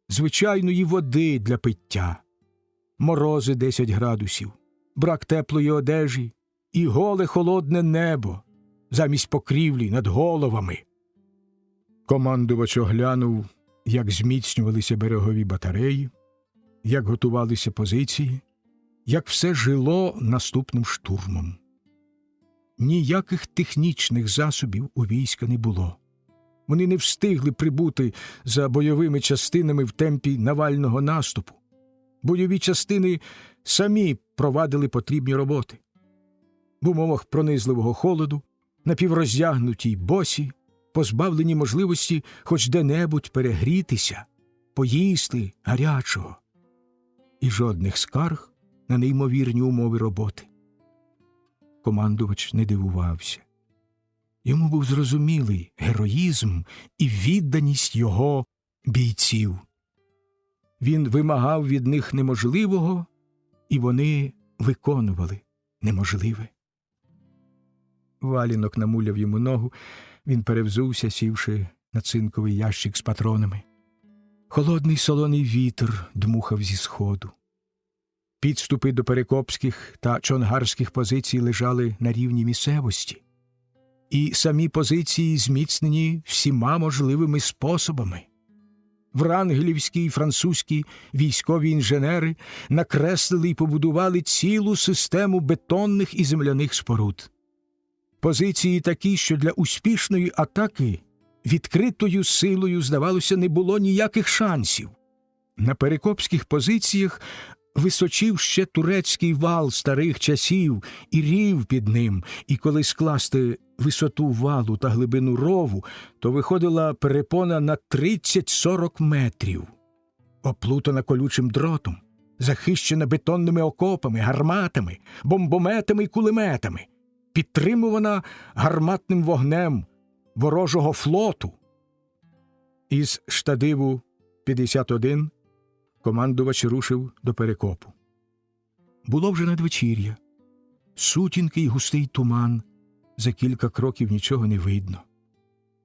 звичайної води для пиття, морози 10 градусів, брак теплої одежі і голе холодне небо замість покрівлі над головами. Командувач оглянув, як зміцнювалися берегові батареї, як готувалися позиції, як все жило наступним штурмом. Ніяких технічних засобів у війська не було. Вони не встигли прибути за бойовими частинами в темпі Навального наступу. Бойові частини самі провадили потрібні роботи. В умовах пронизливого холоду, напівроздягнуті й босі, позбавлені можливості хоч де-небудь перегрітися, поїсти гарячого. І жодних скарг на неймовірні умови роботи. Командувач не дивувався. Йому був зрозумілий героїзм і відданість його бійців. Він вимагав від них неможливого, і вони виконували неможливе. Валінок намуляв йому ногу, він перевзувся, сівши на цинковий ящик з патронами. Холодний солоний вітер дмухав зі сходу. Підступи до перекопських та чонгарських позицій лежали на рівні місцевості. І самі позиції зміцнені всіма можливими способами. Врангелівські і французькі військові інженери накреслили і побудували цілу систему бетонних і земляних споруд. Позиції такі, що для успішної атаки відкритою силою, здавалося, не було ніяких шансів. На перекопських позиціях височив ще турецький вал старих часів і рів під ним, і коли скласти висоту валу та глибину рову, то виходила перепона на 30-40 метрів, оплутана колючим дротом, захищена бетонними окопами, гарматами, бомбометами і кулеметами, підтримувана гарматним вогнем ворожого флоту. Із штадиву 51 командувач рушив до перекопу. Було вже надвечір'я. Сутінки й густий туман, за кілька кроків нічого не видно.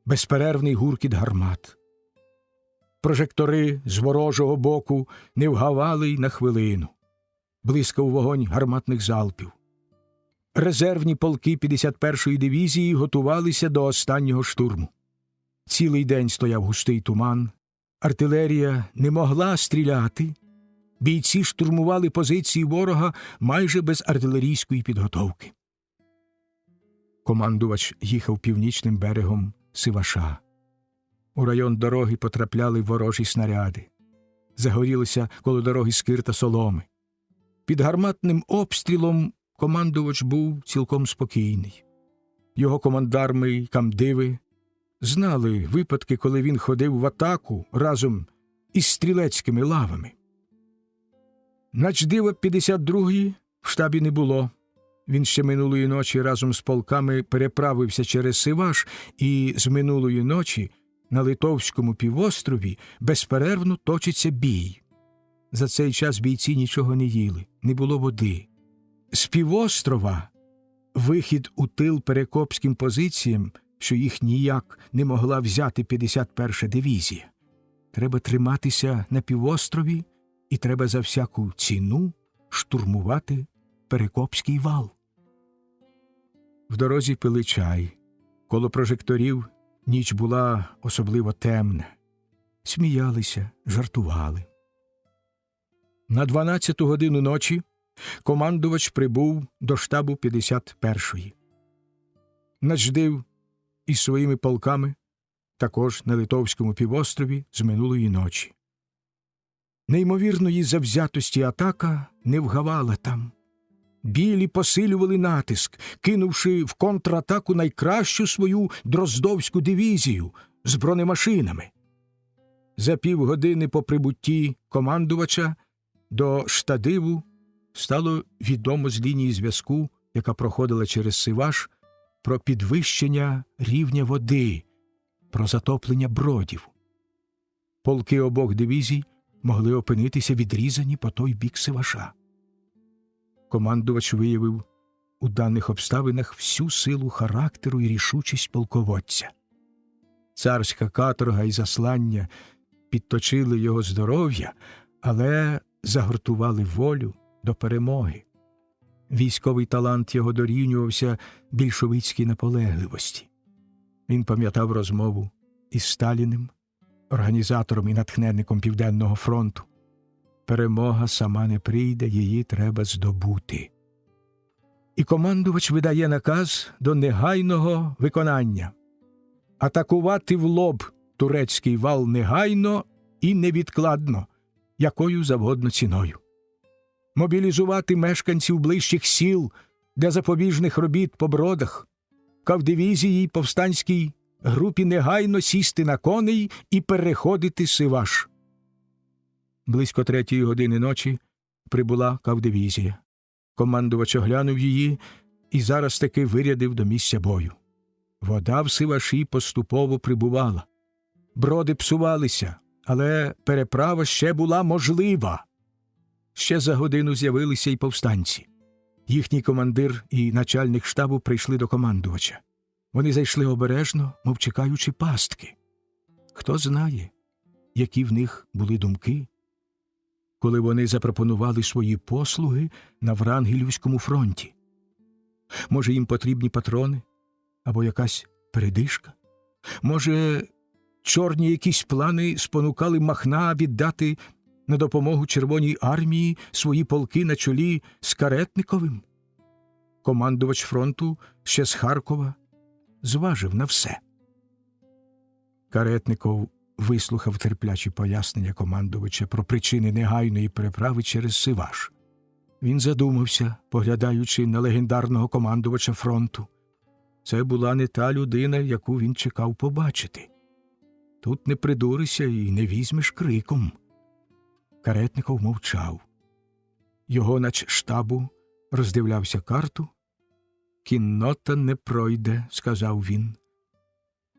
Безперервний гуркіт гармат. Прожектори з ворожого боку не вгавали й на хвилину. блискав вогонь гарматних залпів. Резервні полки 51-ї дивізії готувалися до останнього штурму. Цілий день стояв густий туман, артилерія не могла стріляти, бійці штурмували позиції ворога майже без артилерійської підготовки. Командувач їхав північним берегом Сиваша. У район дороги потрапляли ворожі снаряди. Загорілися коло дороги скир та соломи. Під гарматним обстрілом командувач був цілком спокійний. Його командарми й камдиви знали випадки, коли він ходив в атаку разом із стрілецькими лавами. Начдива 52-ї в штабі не було. Він ще минулої ночі разом з полками переправився через Сиваш, і з минулої ночі на Литовському півострові безперервно точиться бій. За цей час бійці нічого не їли, не було води. З півострова вихід у тил перекопським позиціям, що їх ніяк не могла взяти 51-ша дивізія. Треба триматися на півострові, і треба за всяку ціну штурмувати Перекопський вал. В дорозі пили чай. Коло прожекторів ніч була особливо темна. Сміялися, жартували. На 12-ту годину ночі командувач прибув до штабу 51-ї. Начдив із своїми полками також на Литовському півострові з минулої ночі. Неймовірної завзятості атака не вгавала там. Білі посилювали натиск, кинувши в контратаку найкращу свою Дроздовську дивізію з бронемашинами. За півгодини по прибутті командувача до штадиву стало відомо з лінії зв'язку, яка проходила через Сиваш, про підвищення рівня води, про затоплення бродів. Полки обох дивізій могли опинитися відрізані по той бік Сиваша. Командувач виявив у даних обставинах всю силу характеру і рішучість полководця. Царська каторга і заслання підточили його здоров'я, але загортували волю до перемоги. Військовий талант його дорівнювався більшовицькій наполегливості. Він пам'ятав розмову із Сталіним, організатором і натхненником Південного фронту. Перемога сама не прийде, її треба здобути. І командувач видає наказ до негайного виконання. Атакувати в лоб турецький вал негайно і невідкладно, якою завгодно ціною. Мобілізувати мешканців ближчих сіл для запобіжних робіт по бродах, кавдивізії й повстанській групі негайно сісти на коней і переходити Сиваш. Близько 3-ї години ночі прибула кавдивізія. Командувач оглянув її і зараз таки вирядив до місця бою. Вода в Сиваші поступово прибувала. Броди псувалися, але переправа ще була можлива. Ще за годину з'явилися й повстанці. Їхній командир і начальник штабу прийшли до командувача. Вони зайшли обережно, мов чекаючи пастки. Хто знає, які в них були думки, коли вони запропонували свої послуги на Врангелівському фронті. Може, їм потрібні патрони? Або якась передишка? Може, чорні якісь плани спонукали Махна віддати на допомогу Червоній армії свої полки на чолі з Каретниковим? Командувач фронту ще з Харкова зважив на все. Каретников вислухав терплячі пояснення командувача про причини негайної переправи через Сиваш. Він задумався, поглядаючи на легендарного командувача фронту. Це була не та людина, яку він чекав побачити. Тут не придуришся і не візьмеш криком. Каретников мовчав. Його начштабу роздивлявся карту. «Кіннота не пройде», – сказав він.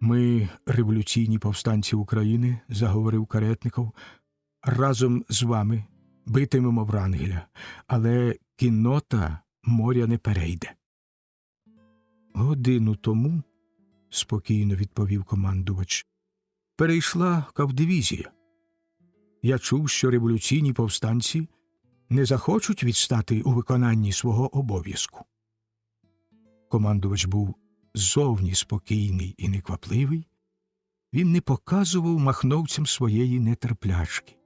«Ми, революційні повстанці України», – заговорив Каретников, – «разом з вами битимемо Врангеля, але кіннота моря не перейде». «Годину тому», – спокійно відповів командувач, – «перейшла кавдивізія. Я чув, що революційні повстанці не захочуть відстати у виконанні свого обов'язку. Командувач був зовні спокійний і неквапливий. Він не показував махновцям своєї нетерплячки.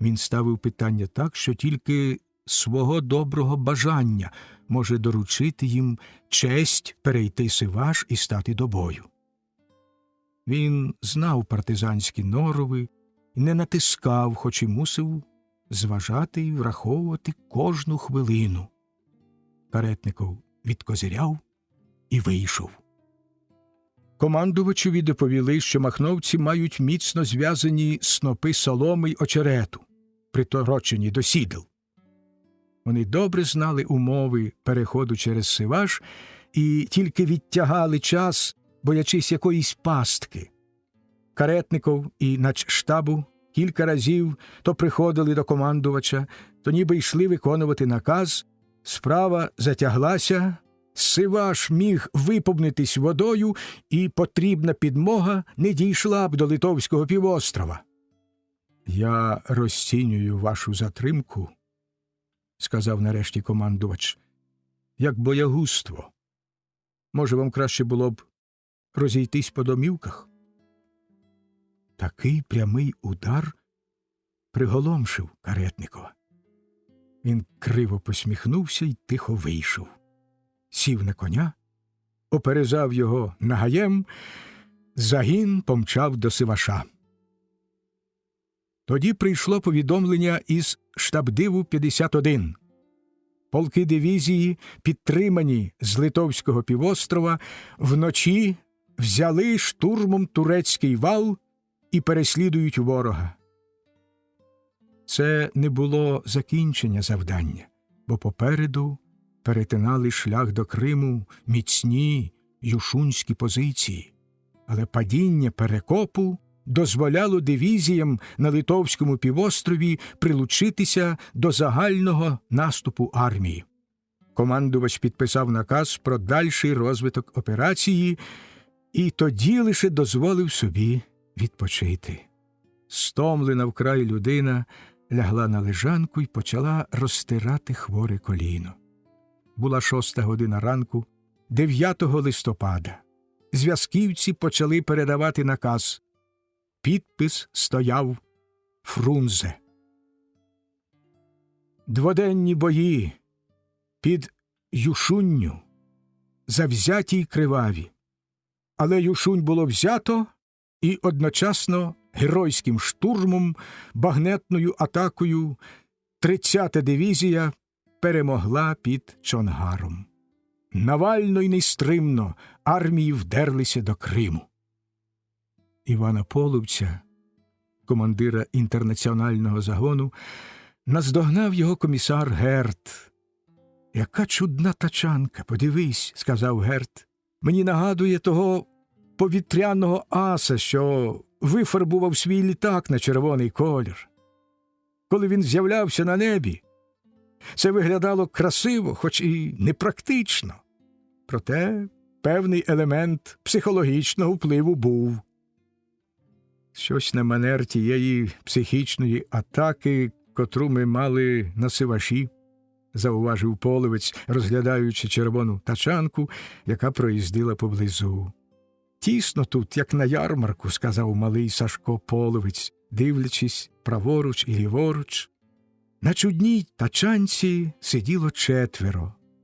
Він ставив питання так, що тільки свого доброго бажання може доручити їм честь перейти Сиваш і стати до бою. Він знав партизанські норови і не натискав, хоч і мусив зважати і враховувати кожну хвилину. Каретников відкозиряв і вийшов. Командувачеві доповіли, що махновці мають міцно зв'язані снопи соломи й очерету, приторочені до сідел. Вони добре знали умови переходу через Сиваш і тільки відтягали час, боячись якоїсь пастки. Каретников і начштабу кілька разів то приходили до командувача, то ніби йшли виконувати наказ. Справа затяглася, Сиваш міг виповнитись водою, і потрібна підмога не дійшла б до Литовського півострова. «Я розцінюю вашу затримку», – сказав нарешті командувач, – «як боягузтво. Може, вам краще було б розійтись по домівках?» Такий прямий удар приголомшив Каретникова. Він криво посміхнувся й тихо вийшов. Сів на коня, оперезав його нагаєм, загін помчав до Сиваша. Тоді прийшло повідомлення із штабдиву 51. Полки дивізії, підтримані з Литовського півострова, вночі взяли штурмом турецький вал і переслідують ворога. Це не було закінчення завдання, бо попереду перетинали шлях до Криму міцні юшунські позиції, але падіння Перекопу дозволяло дивізіям на Литовському півострові прилучитися до загального наступу армії. Командувач підписав наказ про дальший розвиток операції і тоді лише дозволив собі відпочити. Стомлена вкрай людина лягла на лежанку і почала розтирати хворе коліно. Була 6 година ранку, 9 листопада. Зв'язківці почали передавати наказ. Підпис стояв Фрунзе. Дводенні бої під Юшунню завзяті й криваві. Але Юшунь було взято і одночасно геройським штурмом, багнетною атакою 30-та дивізія перемогла під Чонгаром. Навально й нестримно армії вдерлися до Криму. Івана Половця, командира інтернаціонального загону, наздогнав його комісар Герт. «Яка чудна тачанка, подивись», – сказав Герт. «Мені нагадує того повітряного аса, що вифарбував свій літак на червоний колір. Коли він з'являвся на небі, це виглядало красиво, хоч і непрактично. Проте певний елемент психологічного впливу був». «Щось на манер тієї психічної атаки, котру ми мали на Сиваші», – зауважив Половець, розглядаючи червону тачанку, яка проїздила поблизу. «Тісно тут, як на ярмарку», – сказав малий Сашко Половець, дивлячись праворуч і ліворуч. На чудній тачанці сиділо 4.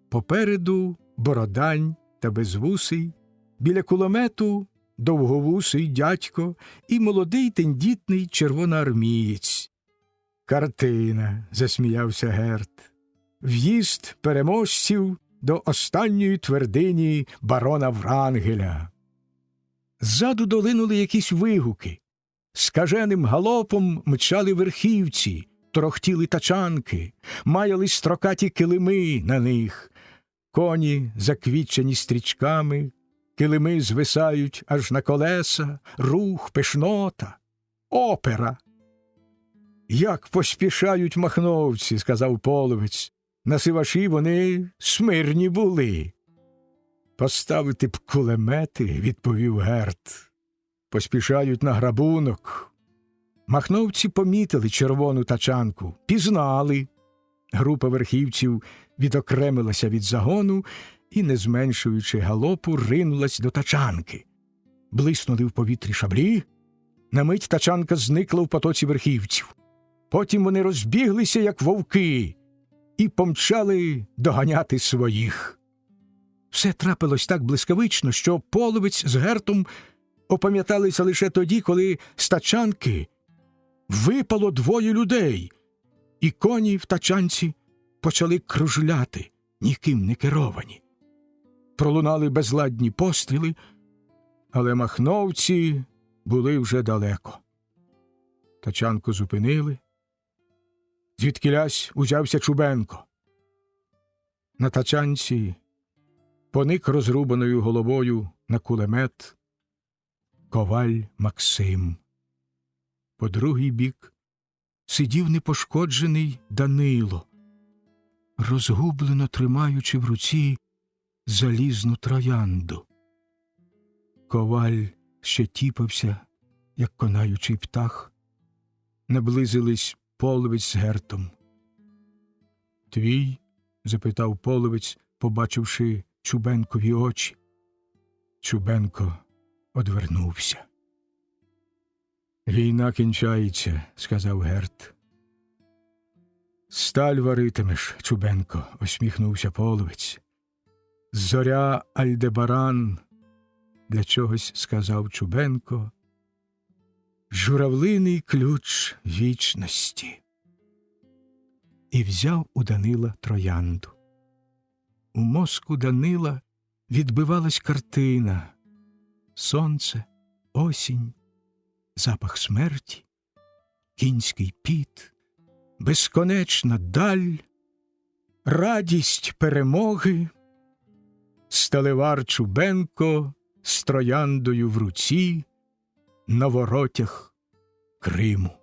Попереду Бородань та Безвусий, біля кулемету довговусий дядько і молодий тендітний червоноармієць. «Картина», – засміявся Герт. «В'їзд переможців до останньої твердині барона Врангеля». Ззаду долинули якісь вигуки. Скаженим галопом мчали верхівці, торохтіли тачанки, маяли строкаті килими на них. Коні заквітчені стрічками, килими звисають аж на колеса, рух, пишнота, опера. «Як поспішають махновці», – сказав Половець. «На Сиваші вони смирні були». «Поставити б кулемети», – відповів Герт. «Поспішають на грабунок». Махновці помітили червону тачанку, пізнали. Група верхівців відокремилася від загону і, не зменшуючи галопу, ринулась до тачанки. Блиснули в повітрі шаблі. На мить тачанка зникла в потоці верхівців. Потім вони розбіглися, як вовки, і помчали доганяти своїх. Все трапилось так блискавично, що Половець з Гертом опам'яталися лише тоді, коли з тачанки випало 2 людей, і коні в тачанці почали кружляти, ніким не керовані. Пролунали безладні постріли, але махновці були вже далеко. Тачанку зупинили. Звідкілясь узявся Чубенко. На тачанці поник розрубаною головою на кулемет коваль Максим. По другий бік сидів непошкоджений Данило, розгублено тримаючи в руці залізну троянду. Коваль ще тіпався, як конаючий птах. Наблизились Половець з Гертом. «Твій?» – запитав Половець, побачивши Чубенкові очі. Чубенко одвернувся. «Війна кінчається», – сказав Герт. «Сталь варитимеш, Чубенко», – усміхнувся Половець. «Зоря Альдебаран», – для чогось сказав Чубенко. «Журавлиний ключ вічності». І взяв у Данила троянду. У мозку Данила відбивалась картина: сонце, осінь, запах смерті, кінський піт, безконечна даль, радість перемоги, сталевар Чубенко з трояндою в руці на воротях Криму.